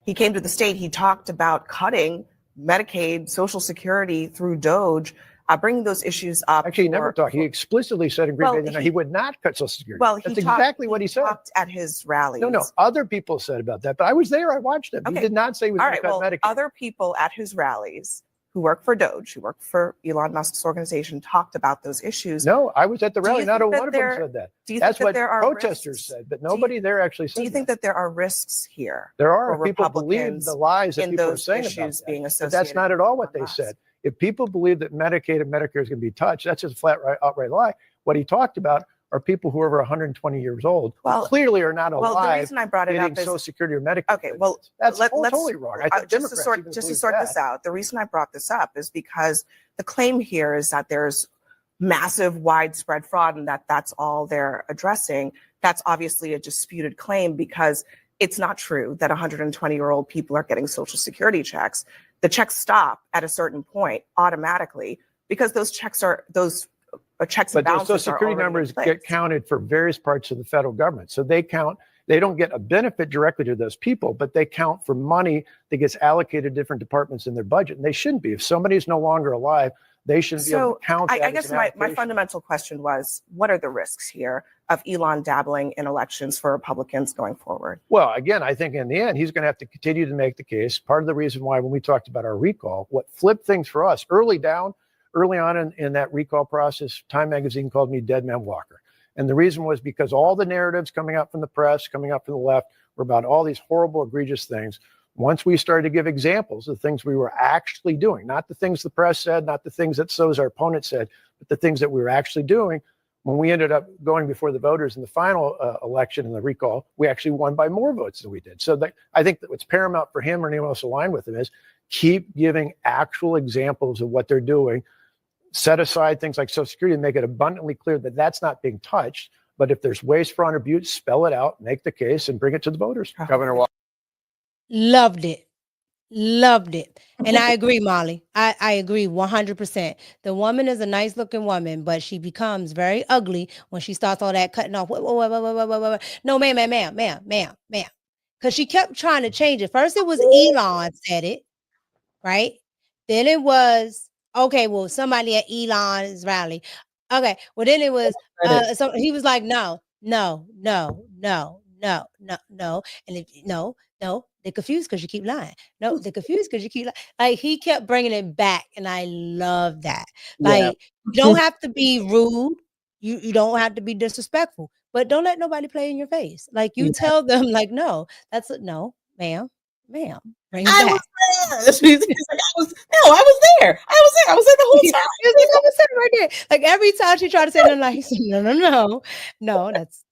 He came to the state, he talked about cutting Medicaid, Social Security through Doge, bringing those issues up. Actually, he never talked. He explicitly said in Green Bay that he would not cut Social Security. Well, that's exactly what he said. Talked at his rallies. No, other people said about that, but I was there. I watched him. Okay. He did not say he was going to cut Medicaid. Other people at his rallies who work for Doge, who work for Elon Musk's organization, talked about those issues. No, I was at the rally. Not a one of them said that. That's what protesters said, but nobody there actually said that. Do you think that there are risks here? There are. People believe the lies that people are saying about that. Being associated, but that's not at all what they said. If people believe that Medicaid and Medicare is going to be touched, that's just a flat outright lie. What he talked about are people who are over 120 years old, who clearly are not alive. Well, the reason I brought it up is Social Security or Medicare. Okay, well, that's totally wrong. I think just to sort this out, the reason I brought this up is because the claim here is that there's massive, widespread fraud, and that's all they're addressing. That's obviously a disputed claim because it's not true that 120-year-old people are getting Social Security checks. The checks stop at a certain point automatically because those checks and balances but those Social Security numbers get counted for various parts of the federal government. So they don't get a benefit directly to those people, but they count for money that gets allocated to different departments in their budget. And they shouldn't be. If somebody's no longer alive, they shouldn't be able to count that. I guess my fundamental question was, what are the risks here of Elon dabbling in elections for Republicans going forward? Well, again, I think in the end, he's going to have to continue to make the case. Part of the reason why, when we talked about our recall, what flipped things for us early on in that recall process, Time Magazine called me Dead Man Walker. And the reason was because all the narratives coming out from the press, coming out from the left, were about all these horrible, egregious things. Once we started to give examples of things we were actually doing, not the things the press said, not the things that our opponent said, but the things that we were actually doing, when we ended up going before the voters in the final election in the recall, we actually won by more votes than we did. So I think that what's paramount for him or anyone else aligned with him is keep giving actual examples of what they're doing. Set aside things like Social Security and make it abundantly clear that that's not being touched. But if there's waste, fraud, or abuse, spell it out, make the case, and bring it to the voters. Governor Walker. Loved it. And I agree, Molly. I agree 100%. The woman is a nice looking woman, but she becomes very ugly when she starts all that cutting off. No, ma'am. Because she kept trying to change it. First, it was Elon said it, right? Then it was, okay, well, somebody at Elon's rally. Okay, well, then it was, so he was like, no. And if no, they're confused because you keep lying. No, they're confused because you keep lying. Like, he kept bringing it back, and I love that. Like, you don't have to be rude. You don't have to be disrespectful, but don't let nobody play in your face. Like you tell them, like, no, no, ma'am, bring it I back. was there. She's like, I was there. I was there the whole time. She's like, I was sitting right there. Like every time she tried to say nothing, like, no, that's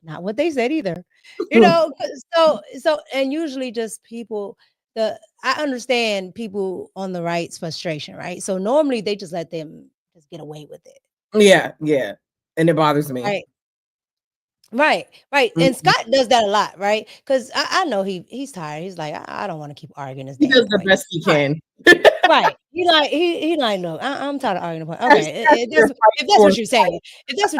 not what they said either. You know, so and usually just people, I understand people on the right's frustration, right? So normally they just let them just get away with it. Yeah. And it bothers me. Right. And Scott does that a lot, right? Because I know he's tired. He's like, I don't want to keep arguing this. He does the best he can. Right. He like, look, I'm tired of arguing the point. Okay, if that's what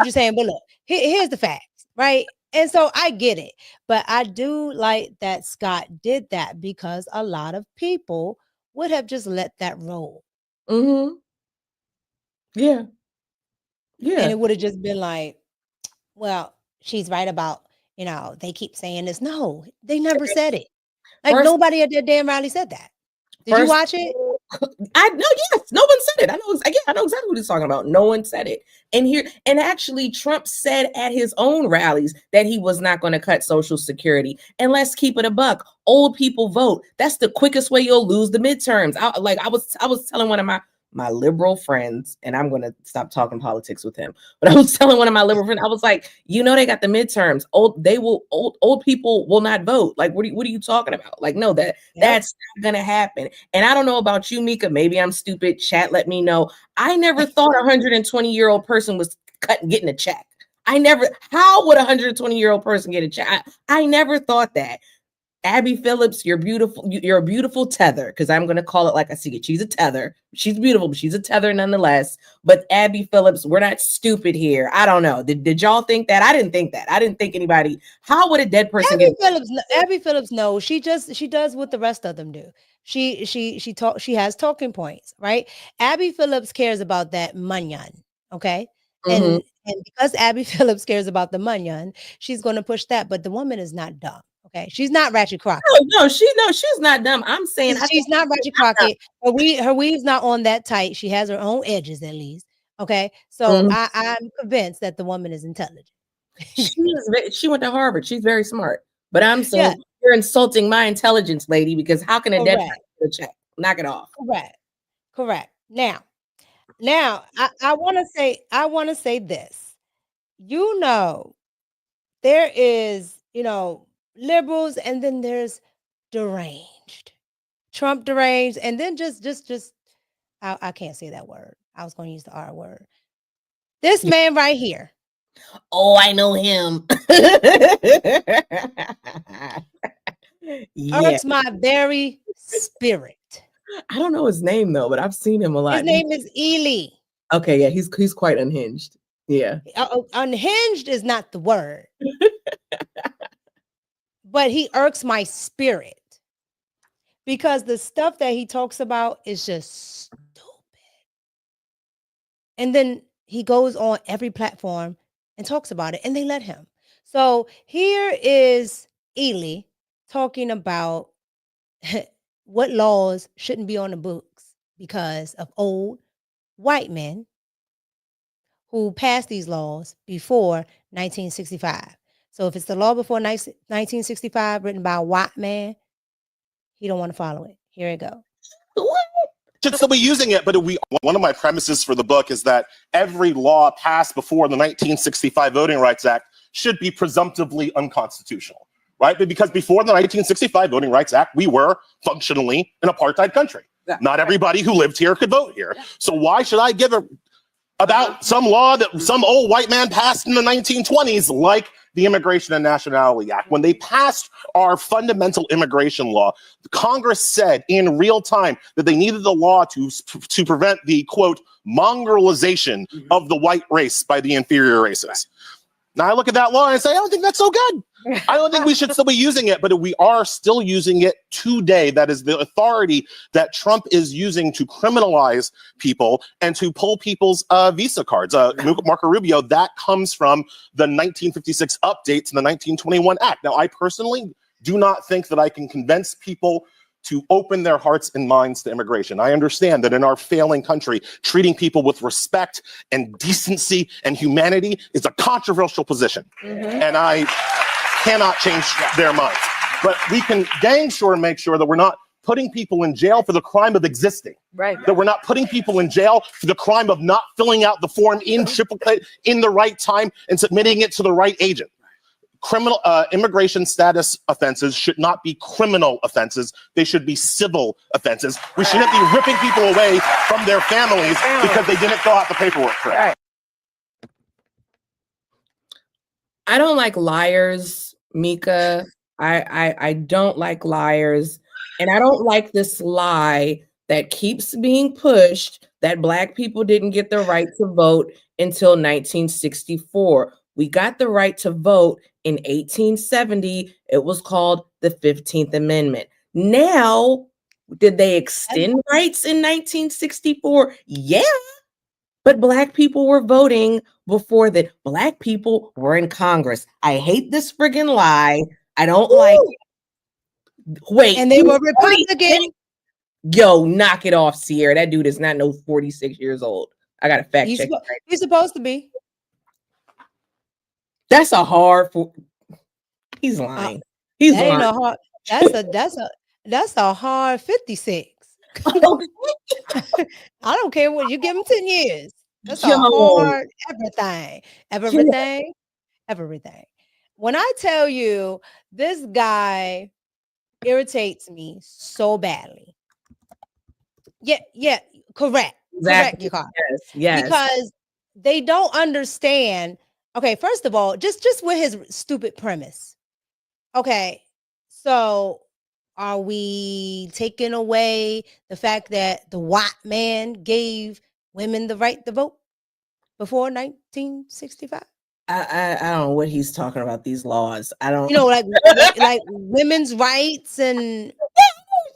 you're saying, but look, here's the facts, right? And so I get it, but I do like that Scott did that because a lot of people would have just let that roll. Mm-hmm. Yeah. And it would have just been like, well, she's right about, they keep saying this. No, they never said it. Like nobody at that damn rally said that. Did you watch it? I know, yes. No one said it. I know exactly what he's talking about. No one said it. And actually, Trump said at his own rallies that he was not going to cut Social Security. And let's keep it a buck. Old people vote. That's the quickest way you'll lose the midterms. I was telling one of my liberal friends, and I'm going to stop talking politics with him, but I was telling one of my liberal friends, I was like, they got the midterms. Old people will not vote. Like, what are you talking about? Like, no, that's not going to happen. And I don't know about you, Mika, maybe I'm stupid. Chat, let me know. I never thought a 120-year-old person was getting a check. How would a 120-year-old person get a check? I never thought that. Abby Phillips, you're beautiful. You're a beautiful tether, because I'm going to call it like I see it. She's a tether. She's beautiful, but she's a tether nonetheless. But Abby Phillips, we're not stupid here. I don't know. Did y'all think that? I didn't think that. I didn't think anybody. How would a dead person Abby Phillips, no, she does what the rest of them do. She has talking points, right? Abby Phillips cares about that manyan, okay? And because Abby Phillips cares about the manyan, she's going to push that. But the woman is not dumb. Okay, she's not Ratchet Crockett. No, she's not dumb. I'm saying she's not Ratchet Crockett. Her weave's not on that tight. She has her own edges, at least. Okay, so I'm convinced that the woman is intelligent. She went to Harvard. She's very smart. But I'm saying you're insulting my intelligence, lady. Because how can a dead person get a check? Knock it off. Correct. Now, I want to say this. There is, liberals, and then there's deranged, Trump deranged, and then just I can't say that word. I was going to use the R word. This man right here. Oh, I know him. Hurts my very spirit. I don't know his name though, but I've seen him a lot. His name is Ely. Okay, yeah, he's quite unhinged. Yeah, unhinged is not the word. But he irks my spirit because the stuff that he talks about is just stupid. And then he goes on every platform and talks about it, and they let him. So here is Ely talking about what laws shouldn't be on the books because of old white men who passed these laws before 1965. So if it's the law before 1965 written by a white man, he don't want to follow it. Here it go. Should still be using it, but one of my premises for the book is that every law passed before the 1965 Voting Rights Act should be presumptively unconstitutional, right? But because before the 1965 Voting Rights Act, we were functionally an apartheid country. Yeah. Not everybody who lived here could vote here. Yeah. So why should I give about some law that some old white man passed in the 1920s, like the Immigration and Nationality Act? When they passed our fundamental immigration law, Congress said in real time that they needed the law to prevent the, quote, mongrelization of the white race by the inferior races. Now I look at that law and I say, I don't think that's so good. I don't think we should still be using it, but we are still using it today. That is the authority that Trump is using to criminalize people and to pull people's Visa cards. Marco Rubio, that comes from the 1956 update to the 1921 Act. Now, I personally do not think that I can convince people to open their hearts and minds to immigration. I understand that in our failing country, treating people with respect and decency and humanity is a controversial position. And I cannot change their minds. But we can dang sure make sure that we're not putting people in jail for the crime of existing. Right. That we're not putting people in jail for the crime of not filling out the form in triplicate in the right time and submitting it to the right agent. Criminal immigration status offenses should not be criminal offenses. They should be civil offenses. We shouldn't be ripping people away from their families because they didn't fill out the paperwork correctly. I don't like liars, Mika. I don't like liars. And I don't like this lie that keeps being pushed that Black people didn't get the right to vote until 1964. We got the right to vote in 1870. It was called the 15th Amendment. Now, did they extend rights in 1964? Yeah. But Black people were voting before that. Black people were in Congress. I hate this friggin' lie. I don't like it. Wait. And they were Republican. Yo, knock it off, Sierra. That dude is not no 46 years old. I got to fact check. He's supposed to be. That's a hard. He's lying. He's that lying. Ain't a hard. That's a hard 56. I don't care what you give him 10 years. That's a hard everything. When I tell you this guy irritates me so badly. Yeah, correct. Exactly. Correct, yes. Because they don't understand. Okay, first of all, just with his stupid premise. Okay, so are we taking away the fact that the white man gave women the right to vote before 1965? I don't know what he's talking about, these laws. I don't, like women's rights and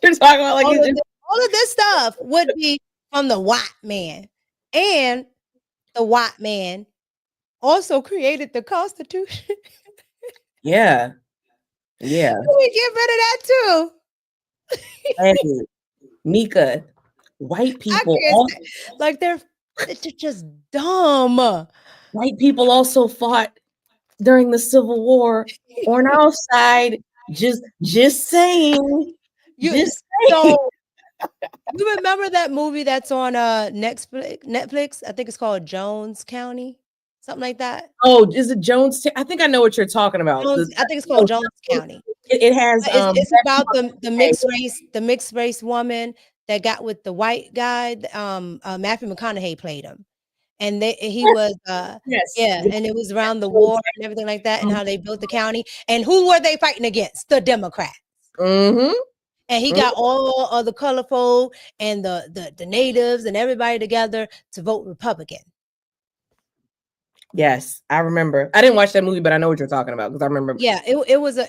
you're talking about like all of this stuff would be from the white man. And the white man also created the Constitution. Yeah. We get rid of that too. Hey, Mika, white people they're just dumb. White people also fought during the Civil War on our side. Just saying. You remember that movie that's on Netflix? I think it's called Jones County, something like that. Oh, is it Jones? I think I know what you're talking about. I think it's called Jones County. It has. It's about the mixed race woman that got with the white guy. Matthew McConaughey played him, and he was and it was around the war and everything like that, and how they built the county. And who were they fighting against? The Democrats. Mm-hmm. And he got all of the colorful and the natives and everybody together to vote Republican. Yes, I remember. I didn't watch that movie, but I know what you're talking about because I remember. Yeah, it was a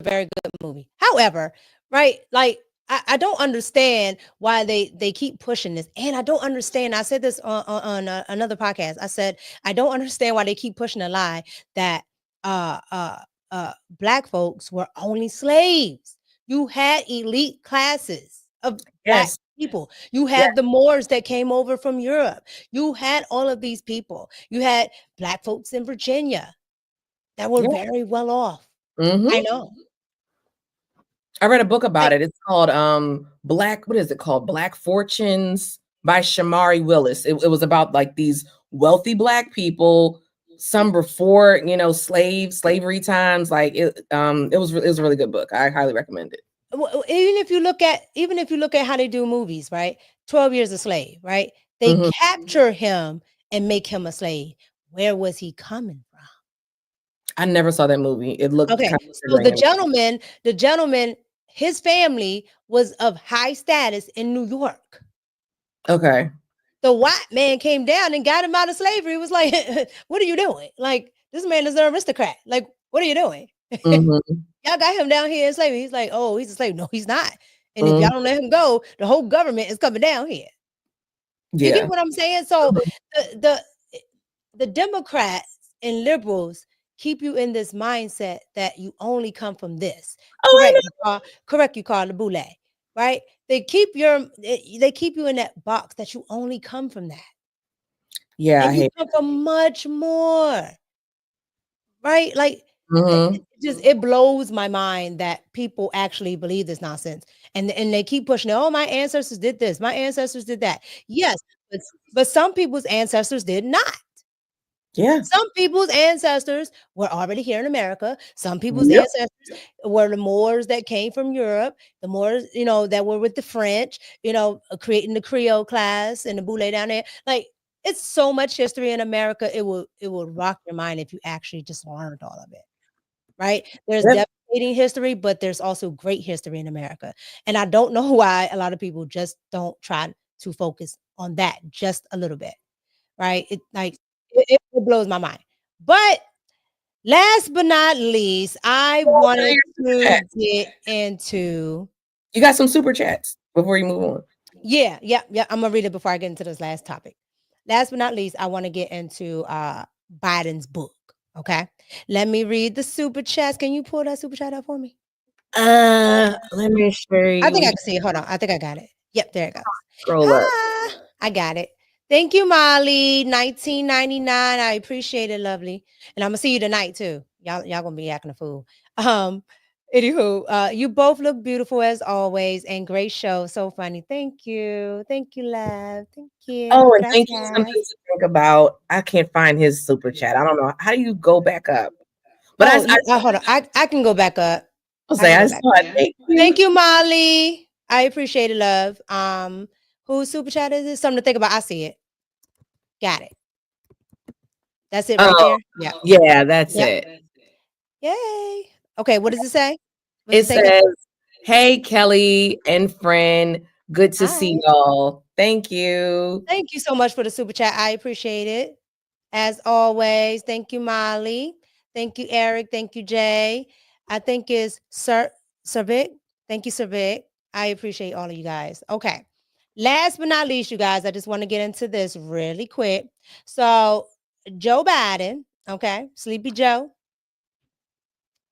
very good movie. However, right, like I don't understand why they keep pushing this, and I don't understand. I said this on another podcast. I said I don't understand why they keep pushing a lie that Black folks were only slaves. You had elite classes of Black people. You had the Moors that came over from Europe. You had all of these people. You had Black folks in Virginia that were very well off. Mm-hmm. I know. I read a book about it. It's called Black Fortunes by Shamari Willis. It was about like these wealthy Black people, some before, slavery times. Like it was a really good book. I highly recommend it. Even if you look at how they do movies, right? 12 Years a Slave, right? They capture him and make him a slave. Where was he coming from? I never saw that movie. It looked okay. So the gentleman, his family was of high status in New York. Okay. The white man came down and got him out of slavery. It was like, what are you doing? Like, this man is an aristocrat. Like, what are you doing? Mm-hmm. Y'all got him down here in slavery. He's like, oh, he's a slave. No, he's not. And if y'all don't let him go, the whole government is coming down here. Yeah. You get what I'm saying? So the Democrats and liberals keep you in this mindset that you only come from this. Correct, you, Carla Boulay. right? They keep you in that box that you only come from that. Yeah, I And you hate come from much more, right? Like Mhm. it blows my mind that people actually believe this nonsense. And they keep pushing, oh, my ancestors did this, my ancestors did that. Yes, but some people's ancestors did not. Yeah. Some people's ancestors were already here in America. Some people's Yep. ancestors were the Moors that came from Europe, the Moors, that were with the French, creating the Creole class and the Boule down there. Like, it's so much history in America. It will rock your mind if you actually just learned all of it. Right? There's Yep. devastating history, but there's also great history in America. And I don't know why a lot of people just don't try to focus on that just a little bit. Right? It blows my mind. But last but not least, I wanted to get into. You got some super chats before you move on. Yeah. I'm gonna read it before I get into this last topic. Last but not least, I want to get into Biden's book. Okay. Let me read the super chats. Can you pull that super chat up for me? Let me show you. I think I can see it. Hold on. I think I got it. Yep, there it goes. Scroll up. I got it. Thank you, Molly. 19.99. I appreciate it, lovely. And I'm gonna see you tonight too. Y'all gonna be acting a fool. Anywho, you both look beautiful as always, and great show. So funny. Thank you, love. Thank you. Oh, and thank you. Gracias. Something to think about. I can't find his super chat. I don't know. How do you go back up? But hold on. I can go back up. I'll say I saw it. Thank you, Molly. I appreciate it, love. Whose super chat is this? Something to think about. I see it. Got it. That's it right there. Yeah. Yeah, that's it. Yay. Okay, what does it say? It says, "Hey, Kelly and friend, good to see y'all. Thank you. Thank you so much for the super chat. I appreciate it. As always, thank you, Molly. Thank you, Eric. Thank you, Jay. I think it's Servic. Thank you, Servic. I appreciate all of you guys. Okay. Last but not least, you guys, I just want to get into this really quick. So, Joe Biden, okay, Sleepy Joe,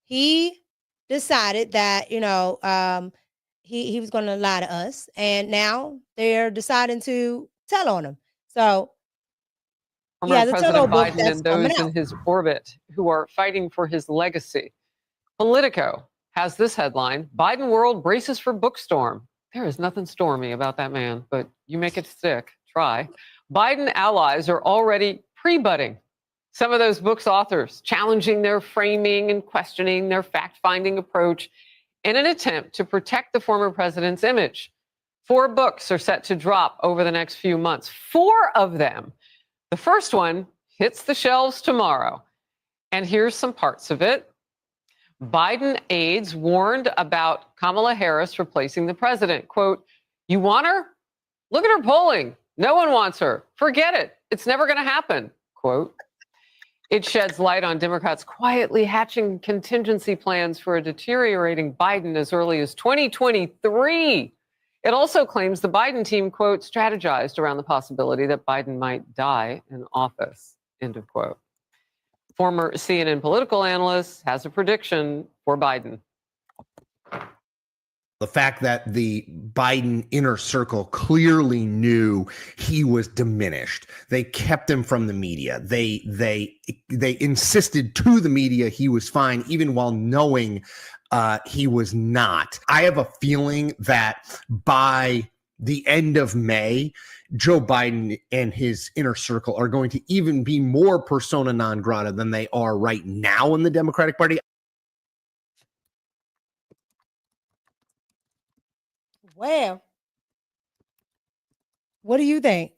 he decided that, he was going to lie to us. And now they're deciding to tell on him. So, Former President Biden and those in his orbit who are fighting for his legacy. Politico has this headline: Biden world braces for bookstorm. There is nothing stormy about that man, but you make it stick. Try. Biden allies are already pre-budding some of those books' authors, challenging their framing and questioning their fact-finding approach in an attempt to protect the former president's image. 4 books are set to drop over the next few months. 4 of them. The first one hits the shelves tomorrow. And here's some parts of it. Biden aides warned about Kamala Harris replacing the president. Quote, "You want her? Look at her polling. No one wants her. Forget it. It's never going to happen." Quote. It sheds light on Democrats quietly hatching contingency plans for a deteriorating Biden as early as 2023. It also claims the Biden team, quote, strategized around the possibility that Biden might die in office, end of quote. Former CNN political analyst has a prediction for Biden. The fact that the Biden inner circle clearly knew he was diminished. They kept him from the media. They insisted to the media he was fine, even while knowing he was not. I have a feeling that by the end of May, Joe Biden and his inner circle are going to even be more persona non grata than they are right now in the Democratic Party. Well, what do you think?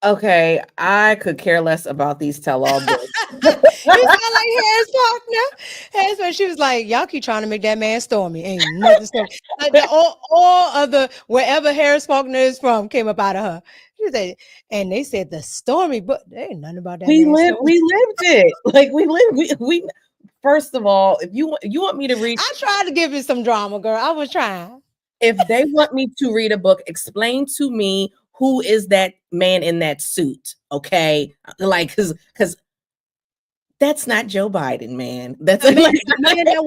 Okay, I could care less about these tell-all books. You sound like Harris Faulkner. Harris, when she was like, "Y'all keep trying to make that man stormy. Ain't nothing stormy." Like all of the wherever Harris Faulkner is from came up out of her. She said, and they said the stormy, but there ain't nothing about that. We lived it. Like we. First of all, if you want me to read, I tried to give it some drama, girl. I was trying. If they want me to read a book, explain to me who is that man in that suit, okay? Like, because that's not Joe Biden, man. That's the man that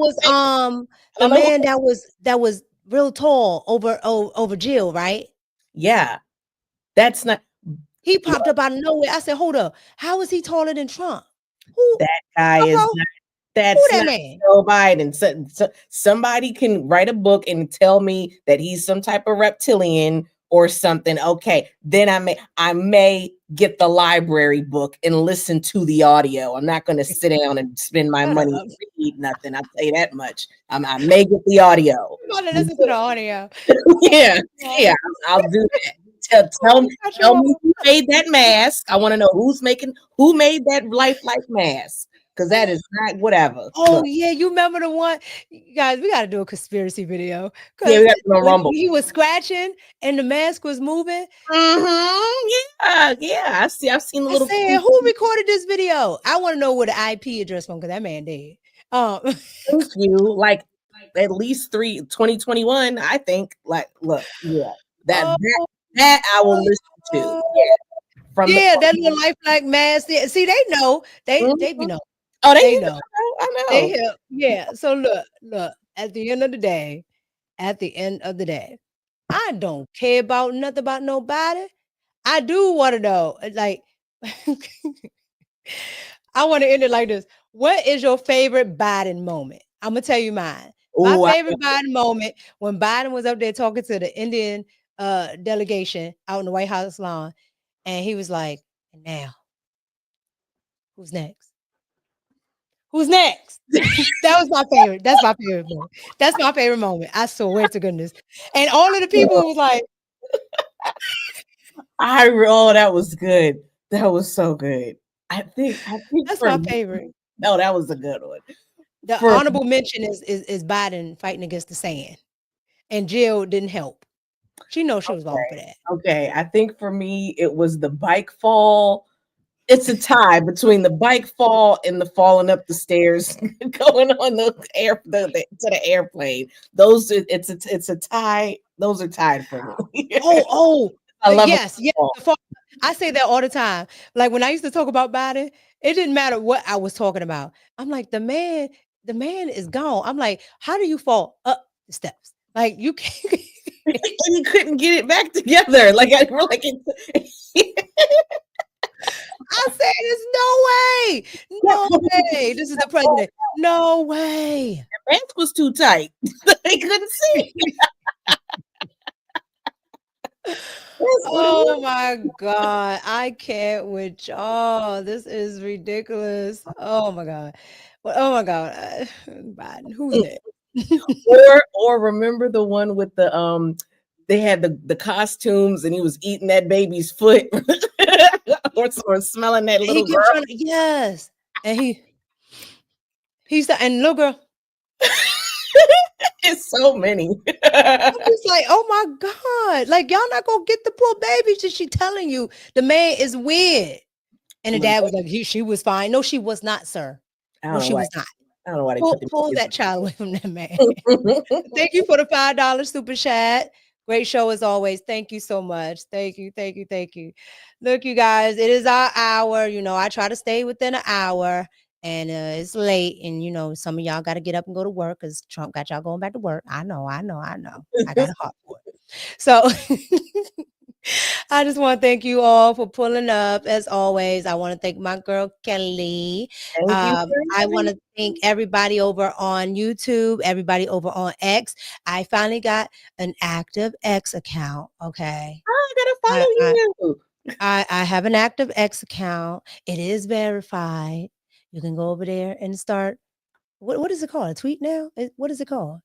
was real tall over Jill, right? Yeah. That's not. He popped up out of nowhere. I said, hold up. How is he taller than Trump? Who? That guy is not. That's Who that not man? Joe Biden. So somebody can write a book and tell me that he's some type of reptilian or something. Okay, then I may get the library book and listen to the audio. I'm not going to sit down and spend my money to read nothing. I'll tell you that much. I may get the audio. I'm going to listen to the audio. Yeah, I'll do that. Tell me who made that mask. I want to know who made that lifelike mask. Because that is not whatever. Oh, Look. yeah. You remember the one? You guys, we got to do a conspiracy video. Yeah, we got to do a rumble. He was scratching and the mask was moving. Mm-hmm. Yeah. I've seen the little. I said, who recorded this video? I want to know where the IP address from because that man dead. Thank you. Like at least 2021, I think. Like, look, yeah. That I will listen to. Yeah. That little lifelike mask. See, they know. They be know. Oh, they know. I know. They help. Yeah. So look. At the end of the day, I don't care about nothing about nobody. I do want to know, like, I want to end it like this. What is your favorite Biden moment? I'm gonna tell you mine. My favorite Biden moment when Biden was up there talking to the Indian delegation out in the White House lawn, and he was like, "Now, who's next? Who's next?" That was my favorite. That's my favorite moment. That's my favorite moment. I swear to goodness. And all of the people was like, that was good. That was so good. I think that's my favorite. No, that was a good one. The honorable mention is Biden fighting against the sand. And Jill didn't help. She knows she was wrong for that. Okay. I think for me, it was the bike fall. It's a tie between the bike fall and the falling up the stairs going on to the airplane. It's a tie. Those are tied for me. I love yes. I say that all the time. Like when I used to talk about Biden, it didn't matter what I was talking about. I'm like, the man is gone. I'm like, how do you fall up the steps? Like you can't. And he couldn't get it back together. Like I said, there's no way. This is the president. No way. The mask was too tight. They couldn't see. Oh my God. I can't with y'all. This is ridiculous. Oh my God. Oh my God. Biden, who's that? or remember the one with the they had the costumes and he was eating that baby's foot or smelling that little girl. Yes. And he's the and little girl. It's so many. I'm just like, oh my God. Like, y'all not gonna get the poor baby. Just she telling you the man is weird. And the dad was like, she was fine. No, she was not, sir. No, she was not. I don't know why they pull that child away from that man. Thank you for the $5 super chat. Great show as always. Thank you so much. Thank you. Look, you guys, it is our hour. You know, I try to stay within an hour. And it's late, and some of y'all got to get up and go to work because Trump got y'all going back to work. I know. I got a heart for it. So I just want to thank you all for pulling up. As always, I want to thank my girl Kelly. I want to thank everybody over on YouTube, everybody over on X. I finally got an active X account. Okay, I gotta follow you. I have an active X account. It is verified. You can go over there and start. What is it called? A tweet now? What is it called?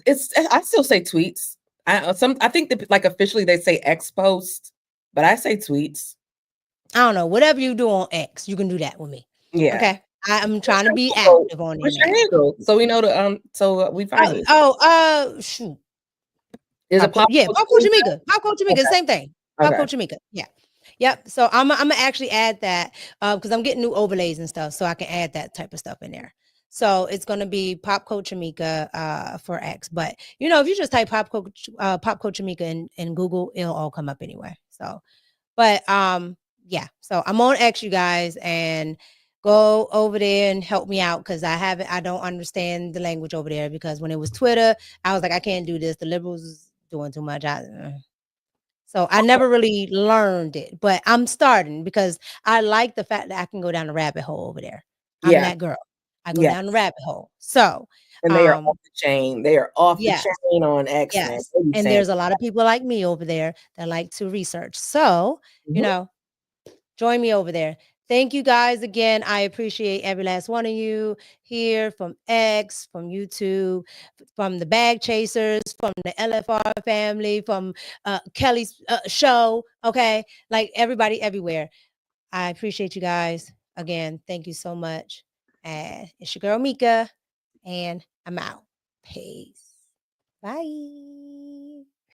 I still say tweets. I think that like officially they say X post, but I say tweets. I don't know. Whatever you do on X, you can do that with me. Yeah. Okay. I'm trying to be active on it. What's your handle? So we know to so we find you. Shoot. Is it Pop? Yeah, Pop Culture Mika. Pop Culture Mika, same thing. Pop Okay. Culture Mika. Yeah. Yep. So I'm gonna actually add that because I'm getting new overlays and stuff, so I can add that type of stuff in there. So it's gonna be Pop Culture Mika for X. But if you just type Pop Culture Mika in Google, it'll all come up anyway. So, but yeah. So I'm on X, you guys, and go over there and help me out because I don't understand the language over there, because when it was Twitter, I was like, I can't do this. The liberals is doing too much. So I never really learned it, but I'm starting because I like the fact that I can go down the rabbit hole over there. I'm that girl. I go down the rabbit hole. So, and they are off the chain. They are off the chain on X. Yes. And there's a lot of people like me over there that like to research. So, you know, join me over there. Thank you guys again. I appreciate every last one of you here from X, from YouTube, from the Bag Chasers, from the LFR family, from Kelly's show. Okay. Like everybody everywhere. I appreciate you guys. Again, thank you so much. And it's your girl Mika, and I'm out. Peace. Bye.